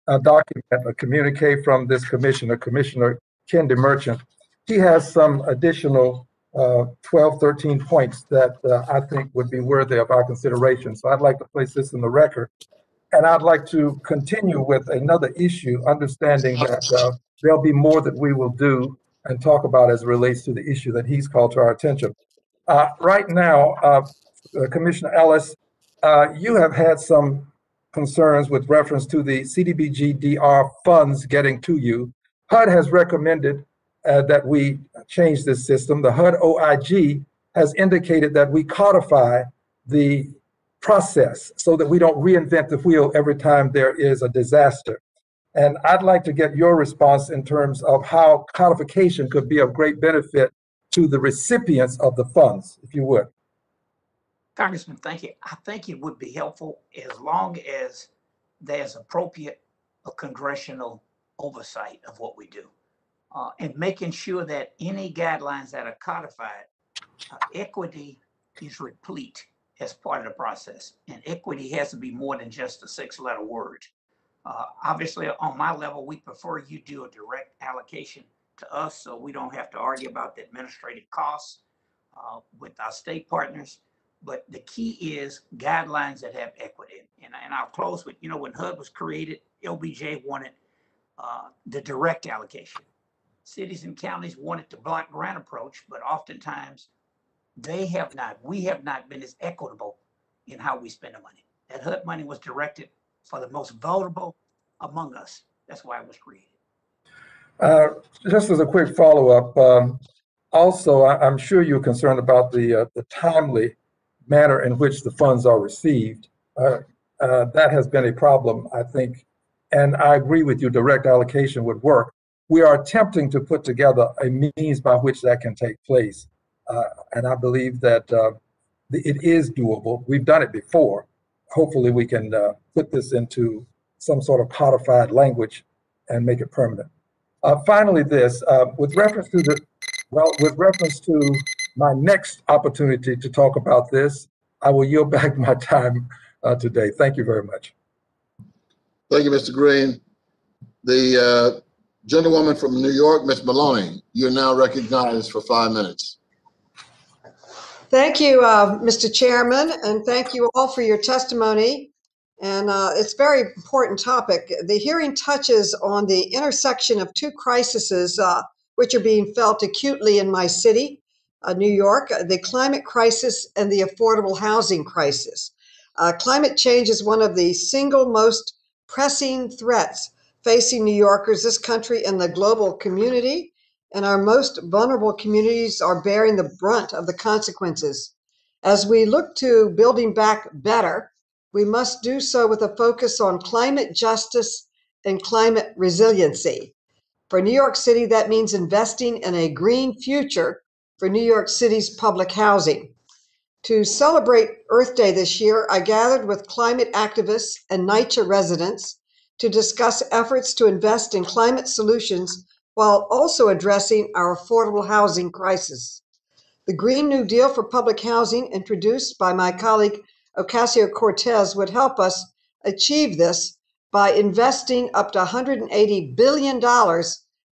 a document, a communique from this commissioner, Commissioner Ken DeMerchant. He has some additional 12, 13 points that I think would be worthy of our consideration. So I'd like to place this in the record. And I'd like to continue with another issue, understanding that there'll be more that we will do and talk about as it relates to the issue that he's called to our attention. Right now, Commissioner Ellis, you have had some concerns with reference to the CDBG-DR funds getting to you. HUD has recommended that we change this system. The HUD OIG has indicated that we codify the process so that we don't reinvent the wheel every time there is a disaster. And I'd like to get your response in terms of how codification could be of great benefit to the recipients of the funds, if you would. Congressman, thank you. I think it would be helpful as long as there's appropriate congressional oversight of what we do, and making sure that any guidelines that are codified, equity is replete as part of the process. And equity has to be more than just a 6-letter word. Obviously, on my level, we prefer you do a direct allocation to us so we don't have to argue about the administrative costs with our state partners. But the key is guidelines that have equity. And I'll close with, when HUD was created, LBJ wanted the direct allocation. Cities and counties wanted the block grant approach, but oftentimes we have not been as equitable in how we spend the money. That HUD money was directed for the most vulnerable among us. That's why it was created. Just as a quick follow-up, also, I'm sure you're concerned about the timely manner in which the funds are received. That has been a problem, I think, and I agree with you, direct allocation would work. We are attempting to put together a means by which that can take place. And I believe that it is doable. We've done it before. Hopefully we can put this into some sort of codified language and make it permanent. Finally, this, with reference to my next opportunity to talk about this, I will yield back my time today. Thank you very much. Thank you, Mr. Green. The gentlewoman from New York, Ms. Maloney, you're now recognized for 5 minutes. Thank you, Mr. Chairman, and thank you all for your testimony. And it's a very important topic. The hearing touches on the intersection of two crises which are being felt acutely in my city, New York, the climate crisis and the affordable housing crisis. Climate change is one of the single most pressing threats facing New Yorkers, this country, and the global community. And our most vulnerable communities are bearing the brunt of the consequences. As we look to building back better, we must do so with a focus on climate justice and climate resiliency. For New York City, that means investing in a green future for New York City's public housing. To celebrate Earth Day this year, I gathered with climate activists and NYCHA residents to discuss efforts to invest in climate solutions while also addressing our affordable housing crisis. The Green New Deal for public housing, introduced by my colleague Ocasio-Cortez, would help us achieve this by investing up to $180 billion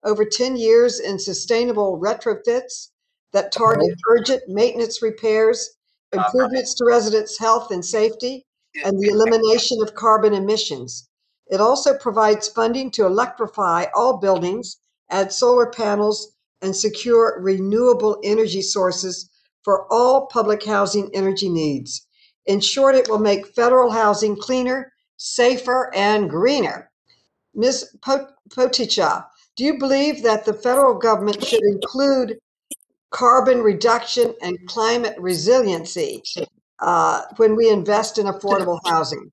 over 10 years in sustainable retrofits that target urgent maintenance repairs, improvements to residents' health and safety, and the elimination of carbon emissions. It also provides funding to electrify all buildings, add solar panels, and secure renewable energy sources for all public housing energy needs. In short, it will make federal housing cleaner, safer, and greener. Ms. Poticha, do you believe that the federal government should include carbon reduction and climate resiliency when we invest in affordable housing?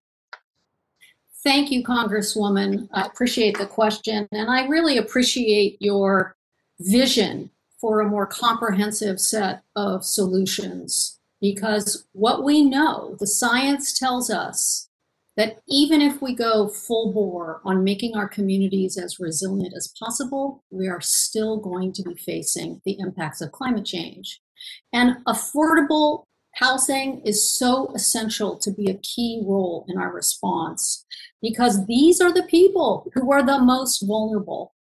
Thank you, Congresswoman. I appreciate the question, and I really appreciate your vision for a more comprehensive set of solutions, because what we know, the science tells us that even if we go full bore on making our communities as resilient as possible, we are still going to be facing the impacts of climate change. And affordable housing is so essential to be a key role in our response, because these are the people who are the most vulnerable.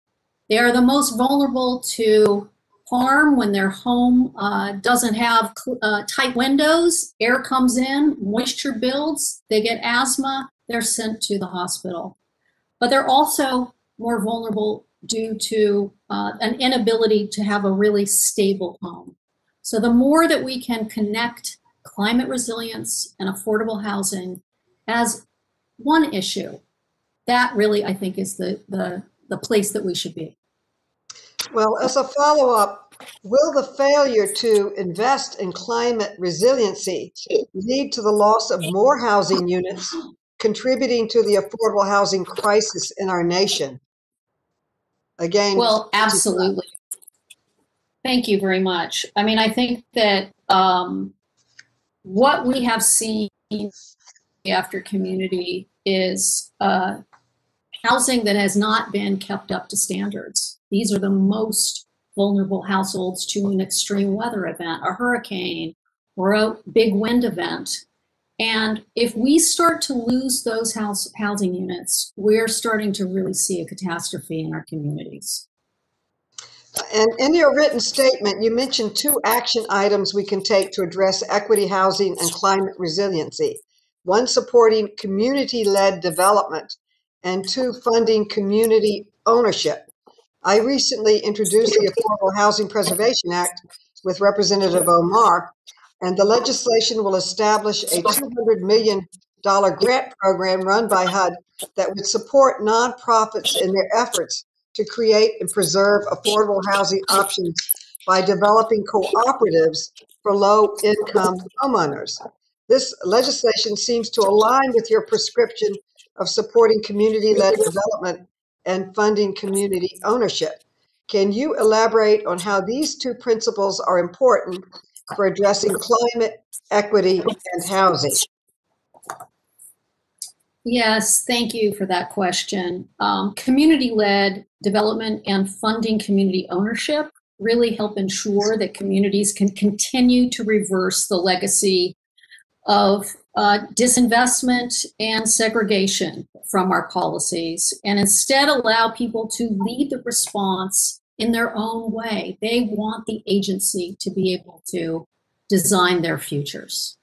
They are the most vulnerable to harm when their home doesn't have tight windows, air comes in, moisture builds, they get asthma, they're sent to the hospital. But they're also more vulnerable due to an inability to have a really stable home. So the more that we can connect climate resilience and affordable housing as one issue, that really, I think, is the place that we should be. Well, as a follow-up, will the failure to invest in climate resiliency lead to the loss of more housing units, contributing to the affordable housing crisis in our nation? Again, well, absolutely. Thank you very much. I mean, I think that what we have seen after community is housing that has not been kept up to standards. These are the most vulnerable households to an extreme weather event, a hurricane, or a big wind event. And if we start to lose those housing units, we're starting to really see a catastrophe in our communities. And in your written statement, you mentioned 2 action items we can take to address equity housing and climate resiliency. 1, supporting community-led development, and 2, funding community ownership. I recently introduced the Affordable Housing Preservation Act with Representative Omar, and the legislation will establish a $200 million grant program run by HUD that would support nonprofits in their efforts to create and preserve affordable housing options by developing cooperatives for low-income homeowners. This legislation seems to align with your prescription of supporting community-led development and funding community ownership. Can you elaborate on how these 2 principles are important for addressing climate, equity, and housing? Yes, thank you for that question. Community-led development and funding community ownership really help ensure that communities can continue to reverse the legacy of disinvestment and segregation from our policies, and instead allow people to lead the response in their own way. They want the agency to be able to design their futures.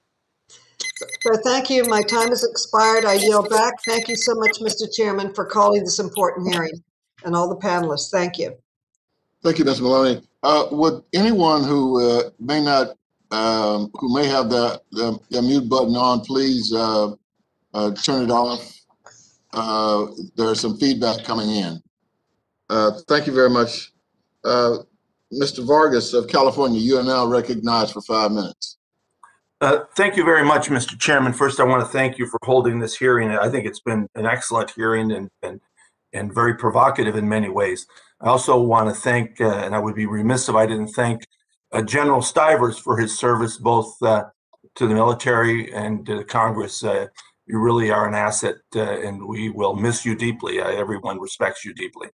So thank you. My time has expired. I yield back. Thank you so much, Mr. Chairman, for calling this important hearing, and all the panelists. Thank you. Thank you, Ms. Maloney. Would anyone who may not, who may have the mute button on, please turn it off? There's some feedback coming in. Thank you very much. Mr. Vargas of California, you are now recognized for 5 minutes. Thank you very much, Mr. Chairman. First, I want to thank you for holding this hearing. I think it's been an excellent hearing and very provocative in many ways. I also want to thank, and I would be remiss if I didn't thank General Stivers for his service both to the military and to the Congress. You really are an asset, and we will miss you deeply. Everyone respects you deeply.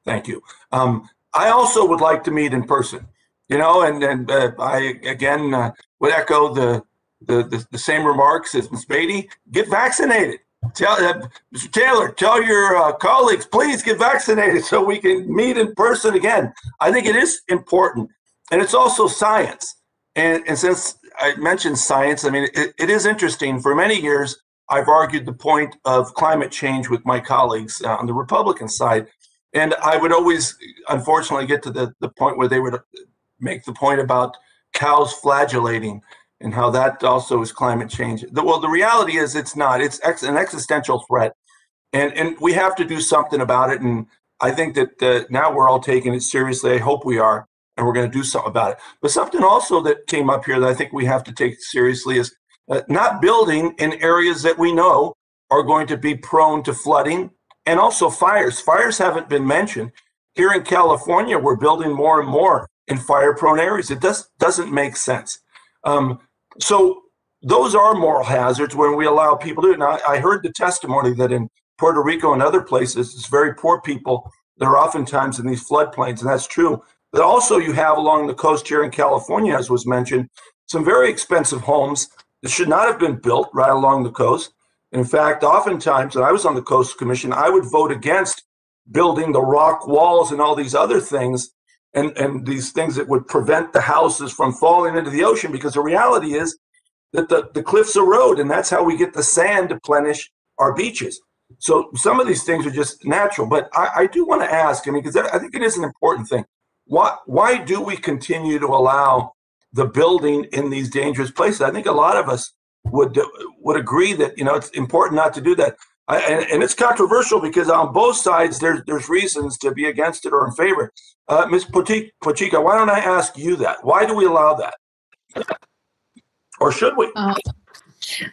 Thank you. I also would like to meet in person, you know, and I again would echo the same remarks as Ms. Beatty. Get vaccinated. Tell Mr. Taylor, tell your colleagues, please get vaccinated so we can meet in person again. I think it is important, and it's also science. And since I mentioned science, I mean, it is interesting. For many years, I've argued the point of climate change with my colleagues on the Republican side. And I would always, unfortunately, get to the point where they would make the point about cows flagellating and how that also is climate change. Well, the reality is it's not. It's an existential threat. And we have to do something about it. And I think that now we're all taking it seriously. I hope we are. And we're going to do something about it. But something also that came up here that I think we have to take seriously is not building in areas that we know are going to be prone to flooding and also fires. Fires haven't been mentioned. Here in California, we're building more and more in fire-prone areas. It doesn't make sense. So those are moral hazards when we allow people to do it. Now, I heard the testimony that in Puerto Rico and other places, it's very poor people that are oftentimes in these floodplains, and that's true. But also you have along the coast here in California, as was mentioned, some very expensive homes that should not have been built right along the coast. In fact, oftentimes, when I was on the Coastal Commission, I would vote against building the rock walls and all these other things and these things that would prevent the houses from falling into the ocean, because the reality is that the cliffs erode, and that's how we get the sand to plenish our beaches. So some of these things are just natural. But I do want to ask, I mean, because I think it is an important thing. Why do we continue to allow the building in these dangerous places? I think a lot of us would agree that, you know, it's important not to do that. And it's controversial because on both sides there's reasons to be against it or in favor. Ms. Pochica, why don't I ask you that? Why do we allow that? Or should we?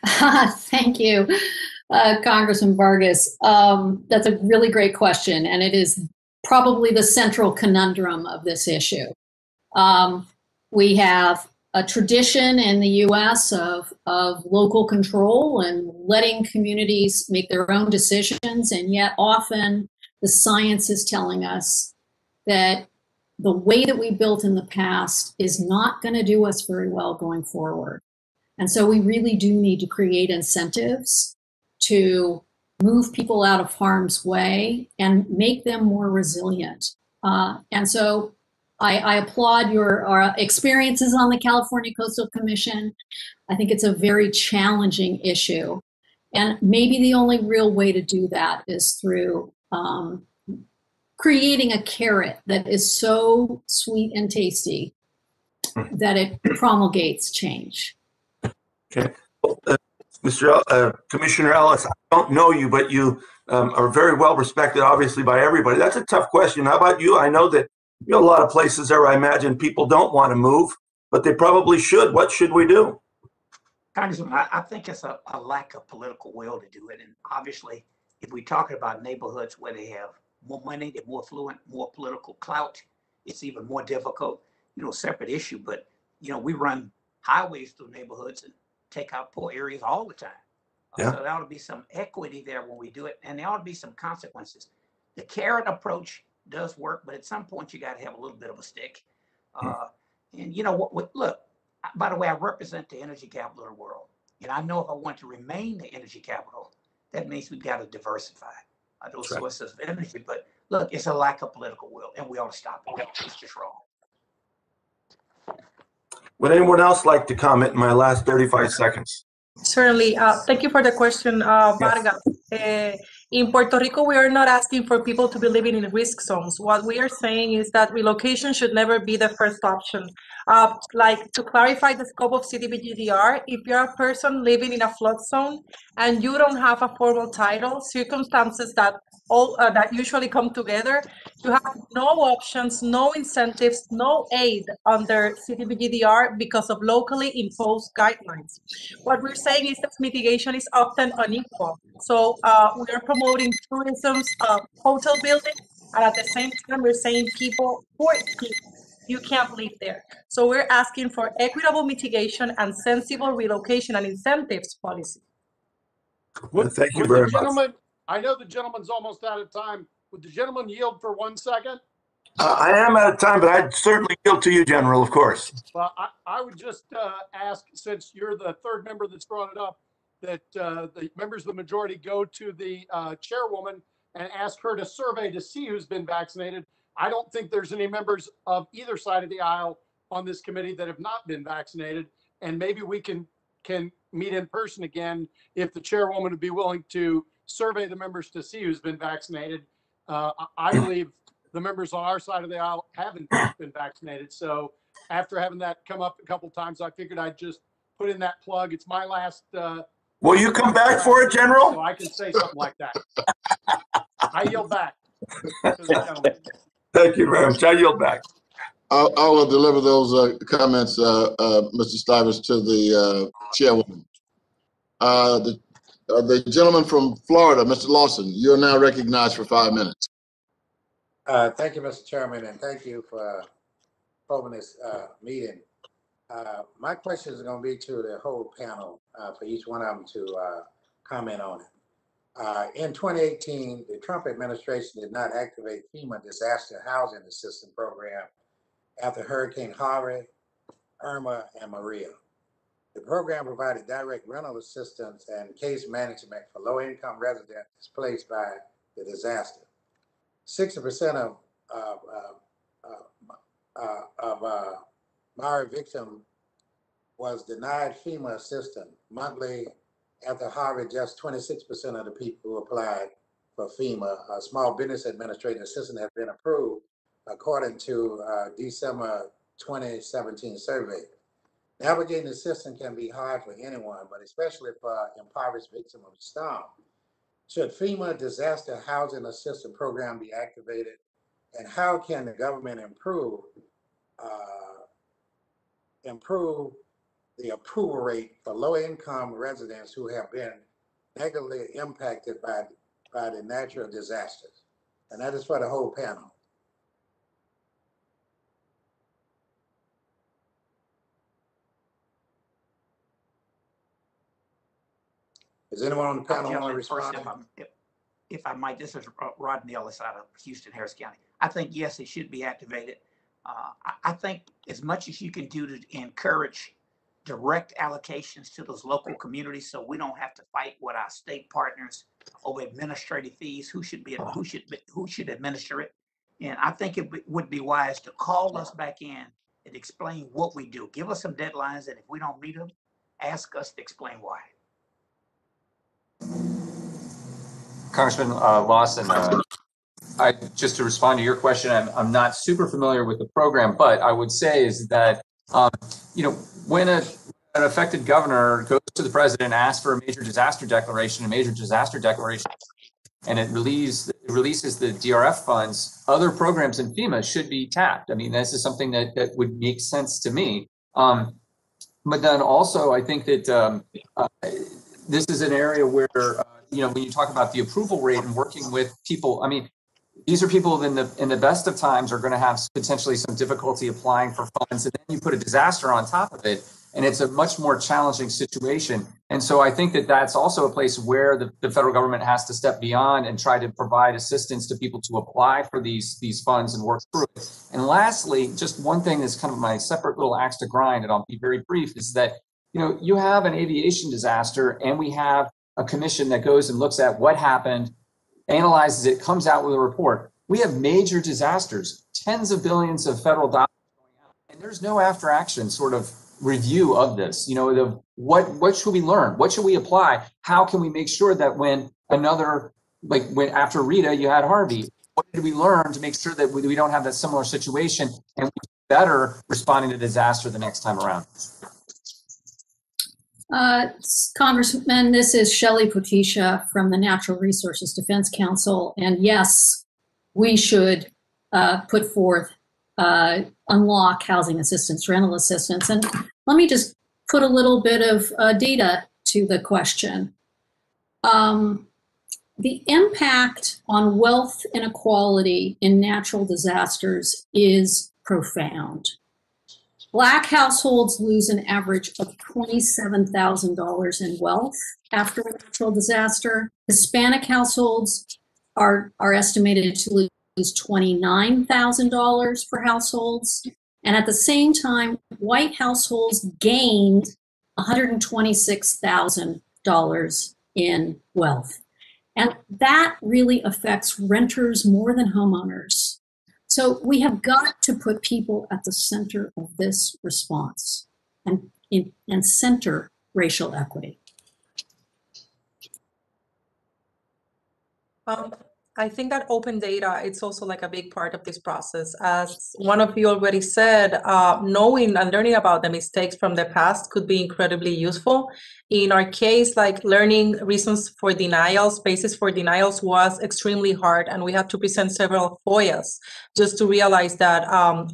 Thank you, Congressman Vargas. That's a really great question, and it is probably the central conundrum of this issue. We have a tradition in the U.S. of local control and letting communities make their own decisions, and yet often the science is telling us that the way that we built in the past is not going to do us very well going forward. And so we really do need to create incentives to move people out of harm's way and make them more resilient. And so I applaud your experiences on the California Coastal Commission. I think it's a very challenging issue. And maybe the only real way to do that is through creating a carrot that is so sweet and tasty that it promulgates change. Okay. Commissioner Ellis, I don't know you, but you are very well respected, obviously, by everybody. That's a tough question. How about you? I know that you know a lot of places there, I imagine people don't want to move, but they probably should. What should we do? Congressman, I think it's a lack of political will to do it. And obviously, if we're talking about neighborhoods where they have more money, they're more affluent, more political clout, it's even more difficult. You know, separate issue, but, you know, we run highways through neighborhoods and take out poor areas all the time. Yeah. So there ought to be some equity there when we do it, and there ought to be some consequences. The carrot approach does work, but at some point you got to have a little bit of a stick. And you know what? Look, by the way, I represent the energy capital of the world, and I know if I want to remain the energy capital, that means we've got to diversify those sources of energy. But look, it's a lack of political will, and we ought to stop it. It's just wrong. Would anyone else like to comment in my last 35 seconds? Certainly. Thank you for the question, Vargas. In Puerto Rico, we are not asking for people to be living in risk zones. What we are saying is that relocation should never be the first option. Like to clarify the scope of CDBGDR, if you're a person living in a flood zone and you don't have a formal title, circumstances that that usually come together, you have no options, no incentives, no aid under CDBGDR because of locally imposed guidelines. What we're saying is that mitigation is often unequal. So we are promoting tourism's hotel building, and at the same time, we're saying people, poor people, you can't live there. So we're asking for equitable mitigation and sensible relocation and incentives policy. Thank you very much. I know the gentleman's almost out of time. Would the gentleman yield for 1 second? I am out of time, but I'd certainly yield to you, General, of course. Well, I would just ask, since you're the third member that's brought it up, that the members of the majority go to the chairwoman and ask her to survey to see who's been vaccinated. I don't think there's any members of either side of the aisle on this committee that have not been vaccinated, and maybe we can meet in person again if the chairwoman would be willing to survey the members to see who's been vaccinated. I believe the members on our side of the aisle haven't been vaccinated. So after having that come up a couple times, I figured I'd just put in that plug. It's my last. Will you come back for it, General? So I can say something like that. I yield back. Thank you very much. I yield back. I will deliver those comments, Mr. Stivers, to the chairwoman. The gentleman from Florida, Mr. Lawson, you're now recognized for 5 minutes. Thank you, Mr. Chairman, and thank you for holding this meeting. My question is going to be to the whole panel for each one of them to comment on it. In 2018, the Trump administration did not activate FEMA Disaster Housing Assistance Program after Hurricane Harvey, Irma, and Maria. The program provided direct rental assistance and case management for low-income residents displaced by the disaster. 60% of Maui victim was denied FEMA assistance monthly. After Harvey, just 26% of the people who applied for FEMA, Small Business Administration assistance has been approved according to December 2017 survey. Navigating assistance can be hard for anyone, but especially for impoverished victims of the storm. Should FEMA Disaster Housing Assistance Program be activated, and how can the government improve the approval rate for low-income residents who have been negatively impacted by the natural disasters? And that is for the whole panel. Is anyone on the panel want to respond? If I might, this is Rodney Ellis out of Houston, Harris County. I think, yes, it should be activated. I think as much as you can do to encourage direct allocations to those local communities, so we don't have to fight with our state partners over administrative fees, who should administer it. And I think it would be wise to call us back in and explain what we do. Give us some deadlines, and if we don't meet them, ask us to explain why. Congressman Lawson, just to respond to your question, I'm not super familiar with the program, but I would say is that, when an affected governor goes to the president and asks for a major disaster declaration, and it releases the DRF funds, other programs in FEMA should be tapped. I mean, this is something that would make sense to me. But then also, I think that this is an area where, when you talk about the approval rate and working with people, I mean, these are people in the best of times are going to have potentially some difficulty applying for funds, and then you put a disaster on top of it, and it's a much more challenging situation. And so I think that that's also a place where the federal government has to step beyond and try to provide assistance to people to apply for these funds and work through it. And lastly, just one thing that's kind of my separate little axe to grind, and I'll be very brief, is that, you know, you have an aviation disaster and we have a commission that goes and looks at what happened, analyzes it, comes out with a report. We have major disasters, tens of billions of federal dollars going out, and there's no after action sort of review of this. You know, what should we learn? What should we apply? How can we make sure that when another, like when after Rita, you had Harvey, what did we learn to make sure that we don't have that similar situation and we better responding to disaster the next time around? Congressman, this is Shelley Potisha from the Natural Resources Defense Council. And yes, we should put forth unlock housing assistance, rental assistance. And let me just put a little bit of data to the question. The impact on wealth inequality in natural disasters is profound. Black households lose an average of $27,000 in wealth after a natural disaster. Hispanic households are estimated to lose $29,000 per households. And at the same time, white households gained $126,000 in wealth. And that really affects renters more than homeowners. So we have got to put people at the center of this response and center racial equity. I think that open data, it's also like a big part of this process. As one of you already said, knowing and learning about the mistakes from the past could be incredibly useful. In our case, like learning reasons for denials, basis for denials was extremely hard, and we had to present several FOIAs just to realize that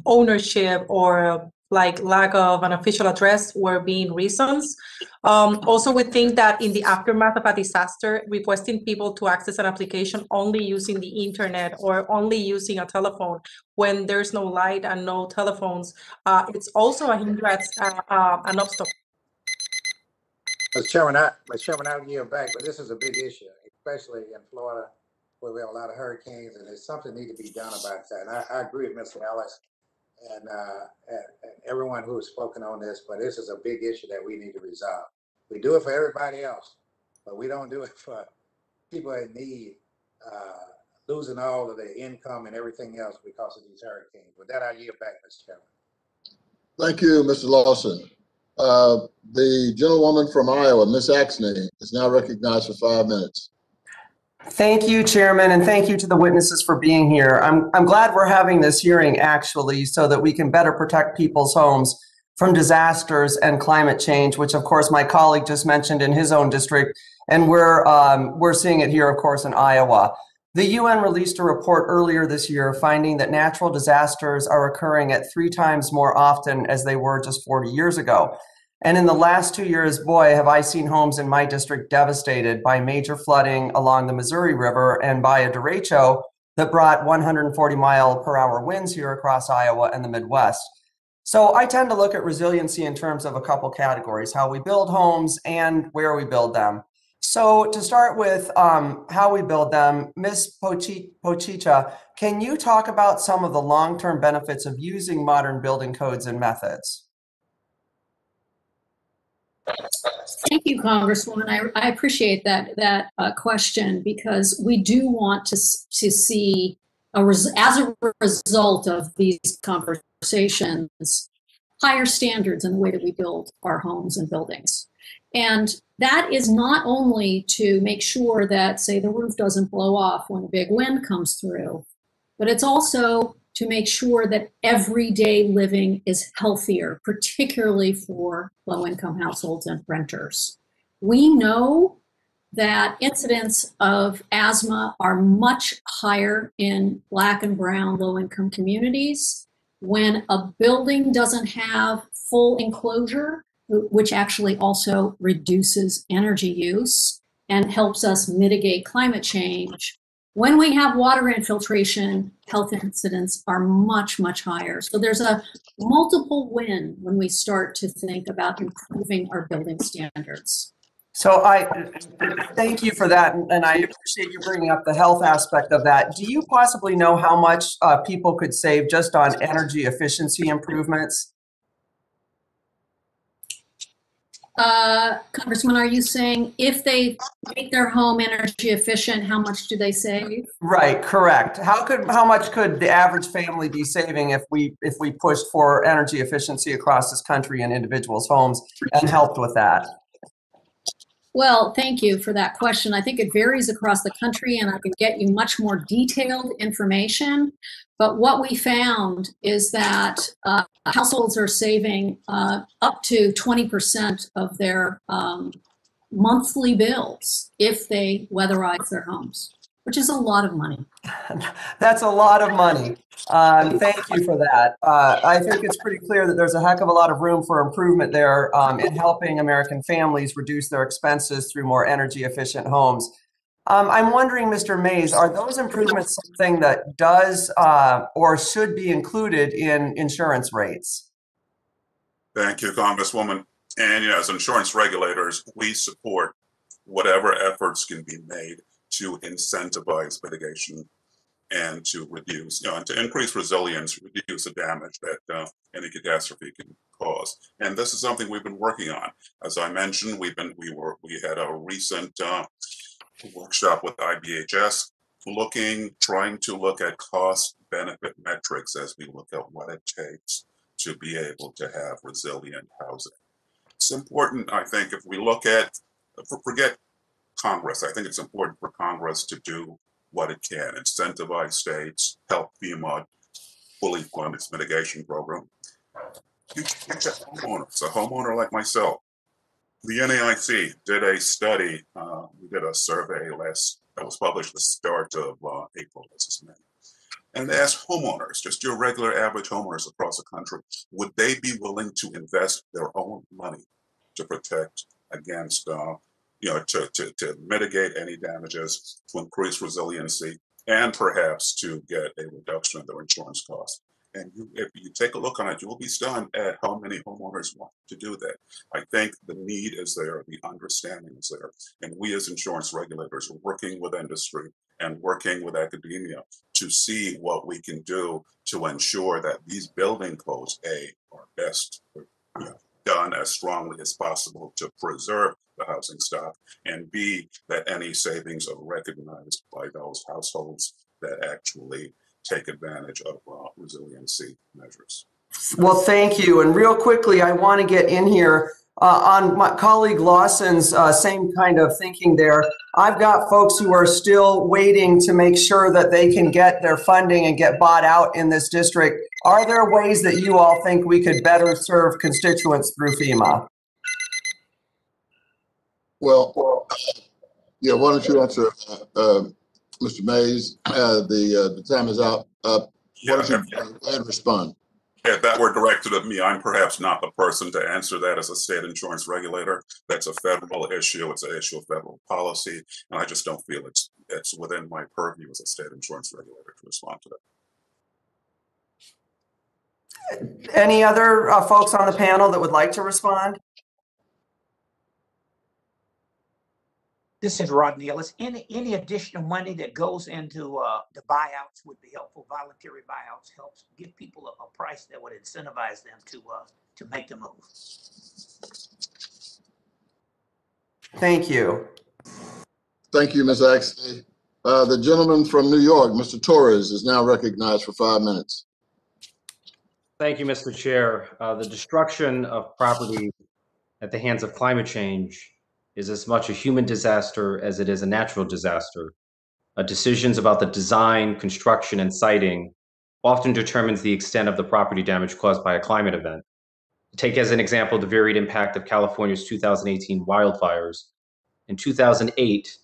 ownership or like lack of an official address were being reasons. Also, we think that in the aftermath of a disaster, requesting people to access an application only using the internet or only using a telephone when there's no light and no telephones, it's also a hindrance, an obstacle. Mr. Chairman, I'll yield back, but this is a big issue, especially in Florida, where we have a lot of hurricanes, and there's something need to be done about that. And I agree with Mr. Ellis and everyone who has spoken on this, but this is a big issue that we need to resolve. We do it for everybody else, but we don't do it for people in need, losing all of their income and everything else because of these hurricanes. With that, I yield back, Mr. Chairman. Thank you, Mr. Lawson. The gentlewoman from Iowa, Ms. Axney, is now recognized for 5 minutes. Thank you, Chairman, and thank you to the witnesses for being here. I'm glad we're having this hearing actually so that we can better protect people's homes from disasters and climate change, which of course my colleague just mentioned in his own district, and we're seeing it here, of course, in Iowa. The UN released a report earlier this year finding that natural disasters are occurring at 3 times more often as they were just 40 years ago. And in the last 2 years, boy, have I seen homes in my district devastated by major flooding along the Missouri River and by a derecho that brought 140-mile-per-hour winds here across Iowa and the Midwest. So I tend to look at resiliency in terms of a couple categories: how we build homes and where we build them. So to start with how we build them, Ms. Potisha, can you talk about some of the long-term benefits of using modern building codes and methods? Thank you, Congresswoman. I appreciate that question, because we do want to see, as a result of these conversations, higher standards in the way that we build our homes and buildings. And that is not only to make sure that, say, the roof doesn't blow off when a big wind comes through, but it's also to make sure that everyday living is healthier, particularly for low-income households and renters. We know that incidents of asthma are much higher in Black and brown low-income communities when a building doesn't have full enclosure, which actually also reduces energy use and helps us mitigate climate change. When we have water infiltration, health incidents are much, much higher. So there's a multiple win when we start to think about improving our building standards. So I thank you for that, and I appreciate you bringing up the health aspect of that. Do you possibly know how much people could save just on energy efficiency improvements? Congressman, are you saying if they make their home energy efficient, how much do they save? Right, correct. How much could the average family be saving if we pushed for energy efficiency across this country in individuals' homes and helped with that? Well, thank you for that question. I think it varies across the country, and I can get you much more detailed information. But what we found is that households are saving up to 20% of their monthly bills if they weatherize their homes, which is a lot of money. That's a lot of money. Thank you for that. I think it's pretty clear that there's a heck of a lot of room for improvement there in helping American families reduce their expenses through more energy efficient homes. I'm wondering, Mr. Mays, are those improvements something that does or should be included in insurance rates? Thank you, Congresswoman. And as insurance regulators, we support whatever efforts can be made to incentivize mitigation and to reduce, and to increase resilience, reduce the damage that any catastrophe can cause. And this is something we've been working on. As I mentioned, we had a recent workshop with IBHS trying to look at cost benefit metrics as we look at what it takes to be able to have resilient housing. It's important, I think, if we look at, forget Congress, I think it's important for Congress to do what it can, incentivize states, help FEMA fully fund its mitigation program. You check homeowners, a homeowner like myself. The NAIC did a study, we did a survey that was published at the start of April, this is May. And they asked homeowners, just your regular average homeowners across the country, would they be willing to invest their own money to protect against to mitigate any damages, to increase resiliency, and perhaps to get a reduction in their insurance costs. And if you take a look on it, you will be stunned at how many homeowners want to do that. I think the need is there, the understanding is there. And we as insurance regulators are working with industry and working with academia to see what we can do to ensure that these building codes, A, are best done as strongly as possible to preserve the housing stock, and B, that any savings are recognized by those households that actually take advantage of resiliency measures. Well, thank you. And real quickly, I want to get in here on my colleague Lawson's same kind of thinking there. I've got folks who are still waiting to make sure that they can get their funding and get bought out in this district. Are there ways that you all think we could better serve constituents through FEMA? Well, yeah, why don't you answer, Mr. Mays? The time is out. Why don't you go ahead and respond? If that were directed at me, I'm perhaps not the person to answer that as a state insurance regulator. That's a federal issue. It's an issue of federal policy. And I just don't feel it's within my purview as a state insurance regulator to respond to that. Any other folks on the panel that would like to respond? This is Rodney Ellis. Any additional money that goes into the buyouts would be helpful. Voluntary buyouts helps give people a price that would incentivize them to make the move. Thank you. Thank you, Ms. Axley. The gentleman from New York, Mr. Torres, is now recognized for 5 minutes. Thank you, Mr. Chair. The destruction of property at the hands of climate change is as much a human disaster as it is a natural disaster. Decisions about the design, construction, and siting often determines the extent of the property damage caused by a climate event. Take as an example the varied impact of California's 2018 wildfires. In 2008,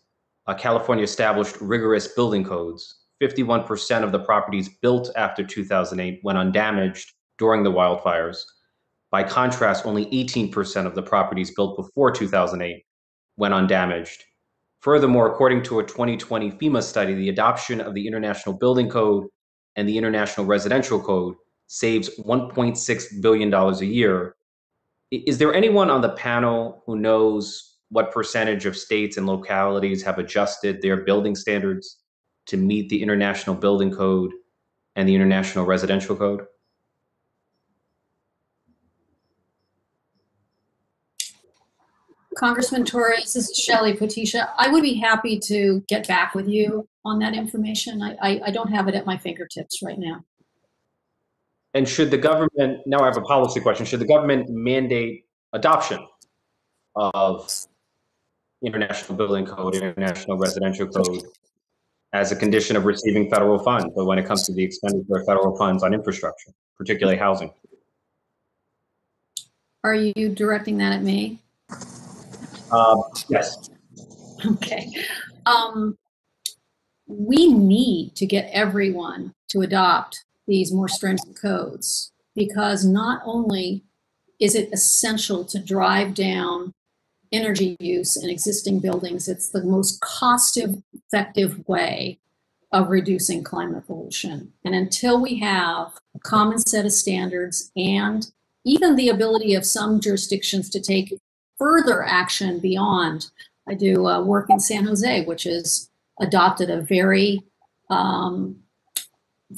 California established rigorous building codes. 51% of the properties built after 2008 went undamaged during the wildfires. By contrast, only 18% of the properties built before 2008 went undamaged. Furthermore, according to a 2020 FEMA study, the adoption of the International Building Code and the International Residential Code saves $1.6 billion a year. Is there anyone on the panel who knows what percentage of states and localities have adjusted their building standards to meet the International Building Code and the International Residential Code? Congressman Torres, this is Shelley Patisha. I would be happy to get back with you on that information. I don't have it at my fingertips right now. And should the government, now I have a policy question, should the government mandate adoption of International Building Code, International Residential Code as a condition of receiving federal funds, but when it comes to the expenditure of federal funds on infrastructure, particularly housing? Are you directing that at me? Yes. Okay. We need to get everyone to adopt these more stringent codes, because not only is it essential to drive down energy use in existing buildings, it's the most cost-effective way of reducing climate pollution. And until we have a common set of standards and even the ability of some jurisdictions to take further action beyond, I do work in San Jose, which has adopted a very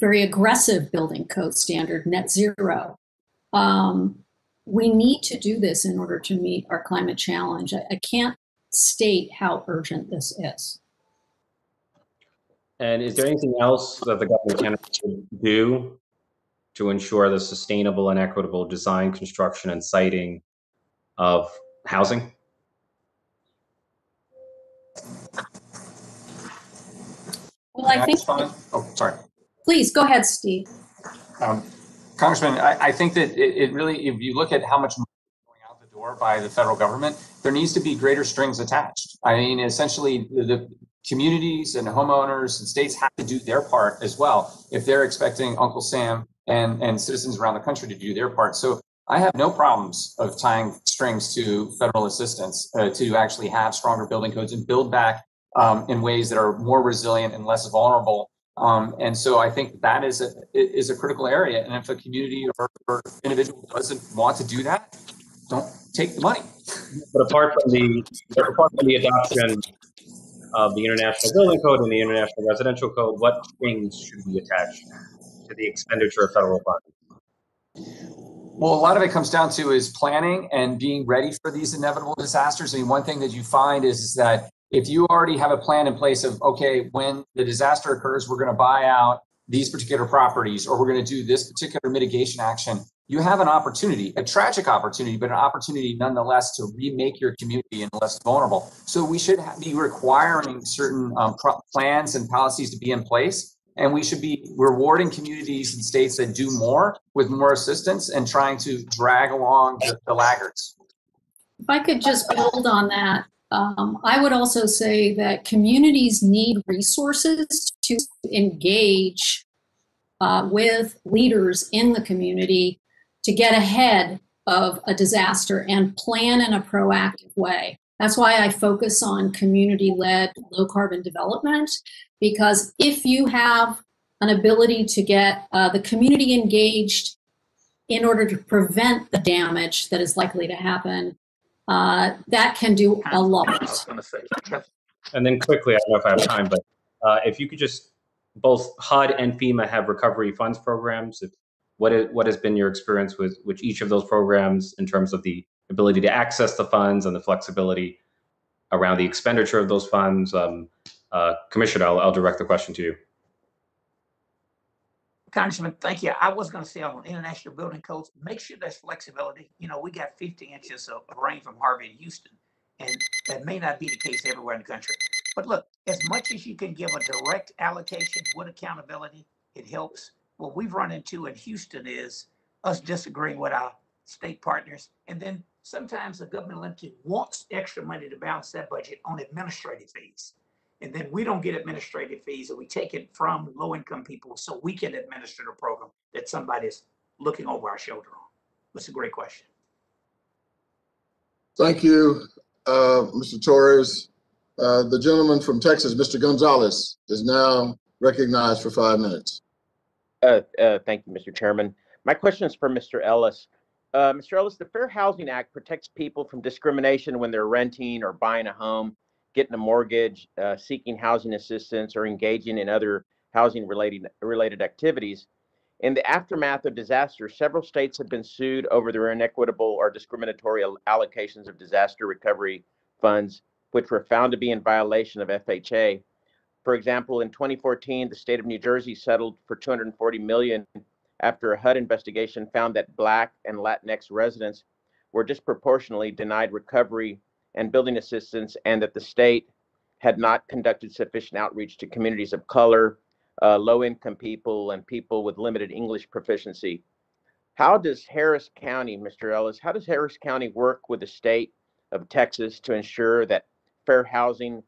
aggressive building code standard, net zero. We need to do this in order to meet our climate challenge. I can't state how urgent this is. And is there anything else that the government can do to ensure the sustainable and equitable design, construction, and siting of housing? Well, I think. Oh, sorry. Please go ahead, Steve. Congressman, I think that it really, if you look at how much money is going out the door by the federal government, there needs to be greater strings attached. I mean, essentially, the communities and homeowners and states have to do their part as well if they're expecting Uncle Sam and citizens around the country to do their part. So I have no problems of tying strings to federal assistance to actually have stronger building codes and build back in ways that are more resilient and less vulnerable. And so I think that is a critical area. And if a community or individual doesn't want to do that, don't take the money. But apart from the adoption of the International Building Code and the International Residential Code, what strings should we attach to the expenditure of federal funds? Well, a lot of it comes down to is planning and being ready for these inevitable disasters. I mean, one thing that you find is that if you already have a plan in place of, okay, when the disaster occurs, we're going to buy out these particular properties, or we're going to do this particular mitigation action, you have an opportunity, a tragic opportunity, but an opportunity nonetheless to remake your community and less vulnerable. So we should be requiring certain plans and policies to be in place. And we should be rewarding communities and states that do more with more assistance and trying to drag along the laggards. If I could just build on that, I would also say that communities need resources to engage with leaders in the community to get ahead of a disaster and plan in a proactive way. That's why I focus on community-led low-carbon development, because if you have an ability to get the community engaged in order to prevent the damage that is likely to happen, that can do a lot. And then quickly, I don't know if I have time, but if you could just, both HUD and FEMA have recovery funds programs. What has been your experience with each of those programs in terms of the ability to access the funds and the flexibility around the expenditure of those funds? Commissioner, I'll direct the question to you. Congressman, thank you. I was going to say on international building codes, make sure there's flexibility. You know, we got 50 inches of rain from Harvey in Houston, and that may not be the case everywhere in the country. But look, as much as you can give a direct allocation with accountability, it helps. What we've run into in Houston is us disagreeing with our state partners. And then sometimes the government entity wants extra money to balance that budget on administrative fees. And then we don't get administrative fees, and we take it from low-income people so we can administer a program that somebody's looking over our shoulder on. That's a great question. Thank you, Mr. Torres. The gentleman from Texas, Mr. Gonzalez, is now recognized for 5 minutes. Thank you, Mr. Chairman. My question is for Mr. Ellis. Mr. Ellis, the Fair Housing Act protects people from discrimination when they're renting or buying a home, getting a mortgage, seeking housing assistance, or engaging in other housing related activities. In the aftermath of disaster, several states have been sued over their inequitable or discriminatory allocations of disaster recovery funds, which were found to be in violation of FHA. For example, in 2014, the state of New Jersey settled for $240 million after a HUD investigation found that Black and Latinx residents were disproportionately denied recovery and building assistance, and that the state had not conducted sufficient outreach to communities of color, low-income people, and people with limited English proficiency. How does Harris County, Mr. Ellis, how does Harris County work with the state of Texas to ensure that fair housing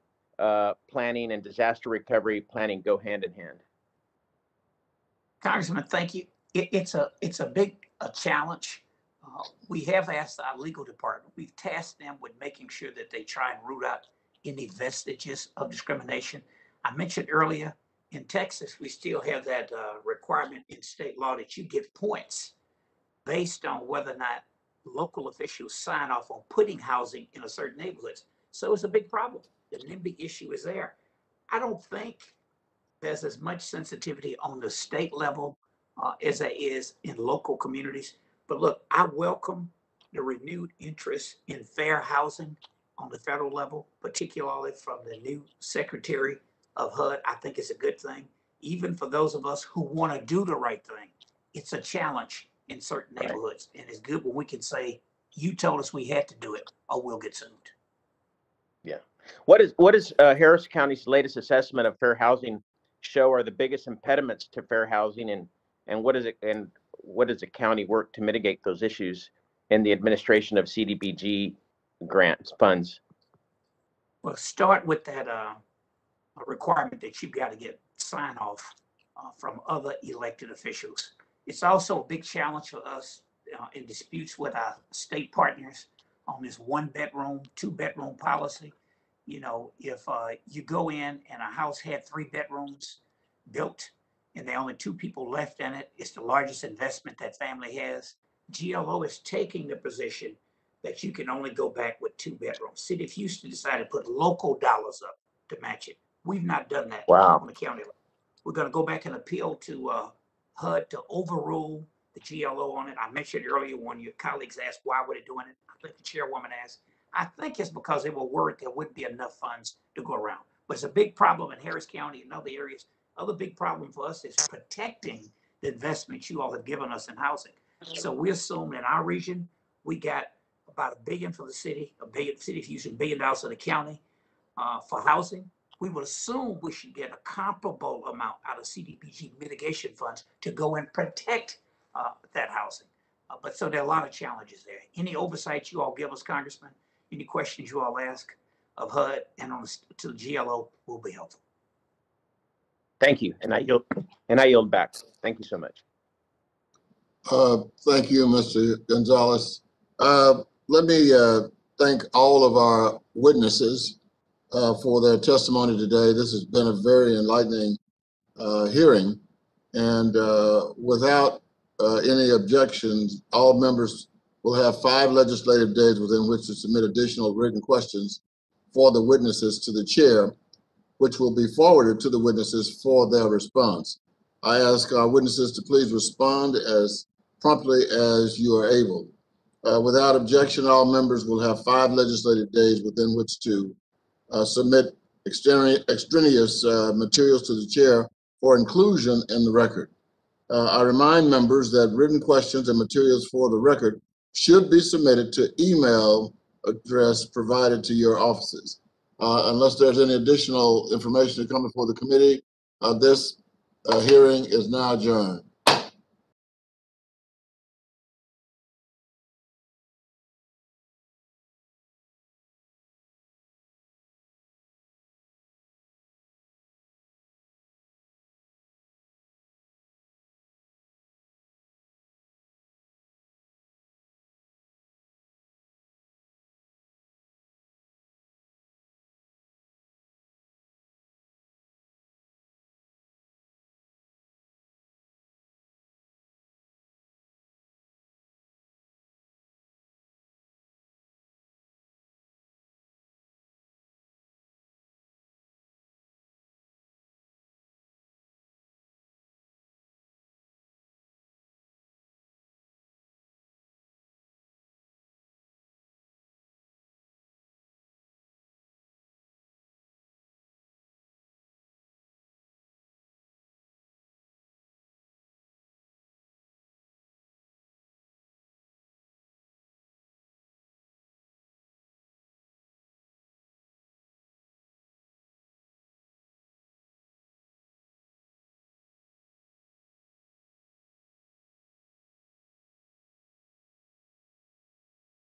planning and disaster recovery planning go hand in hand? Congressman, thank you. It's a big challenge. We have asked our legal department, we've tasked them with making sure that they try and root out any vestiges of discrimination. I mentioned earlier, in Texas, we still have that requirement in state law that you get points based on whether or not local officials sign off on putting housing in a certain neighborhoods. So it's a big problem. The NIMBY issue is there. I don't think there's as much sensitivity on the state level as there is in local communities. But look, I welcome the renewed interest in fair housing on the federal level, particularly from the new Secretary of HUD. I think it's a good thing. Even for those of us who want to do the right thing, it's a challenge in certain neighborhoods. And it's good when we can say, you told us we had to do it, or we'll get sued. Yeah. What is Harris County's latest assessment of fair housing show are the biggest impediments to fair housing, and what does the county work to mitigate those issues in the administration of CDBG grants funds? Well, start with that requirement that you've got to get sign off from other elected officials. It's also a big challenge for us in disputes with our state partners on this 1-bedroom, 2-bedroom policy. You know, if you go in and a house had 3 bedrooms built and there are only 2 people left in it, it's the largest investment that family has. GLO is taking the position that you can only go back with 2 bedrooms. City of Houston decided to put local dollars up to match it. We've not done that on the county level. We're going to go back and appeal to HUD to overrule the GLO on it. I mentioned earlier when your colleagues asked why were they doing it. I think the chairwoman asked. I think it's because they were worried there wouldn't be enough funds to go around. But it's a big problem in Harris County and other areas. Other big problem for us is protecting the investments you all have given us in housing. So we assume in our region, we got about $1 billion for the city, City of Houston, $1 billion for the county for housing. We would assume we should get a comparable amount out of CDBG mitigation funds to go and protect that housing. But so there are a lot of challenges there. Any oversight you all give us, Congressman, any questions you all ask of HUD and to the GLO will be helpful. Thank you, and I yield back. Thank you so much. Thank you, Mr. Gonzalez. Let me thank all of our witnesses for their testimony today. This has been a very enlightening hearing, and without any objections, all members will have 5 legislative days within which to submit additional written questions for the witnesses to the chair, which will be forwarded to the witnesses for their response. I ask our witnesses to please respond as promptly as you are able. Without objection, all members will have 5 legislative days within which to submit extraneous materials to the chair for inclusion in the record. I remind members that written questions and materials for the record should be submitted to email address provided to your offices. Unless there's any additional information to come before the committee, this hearing is now adjourned.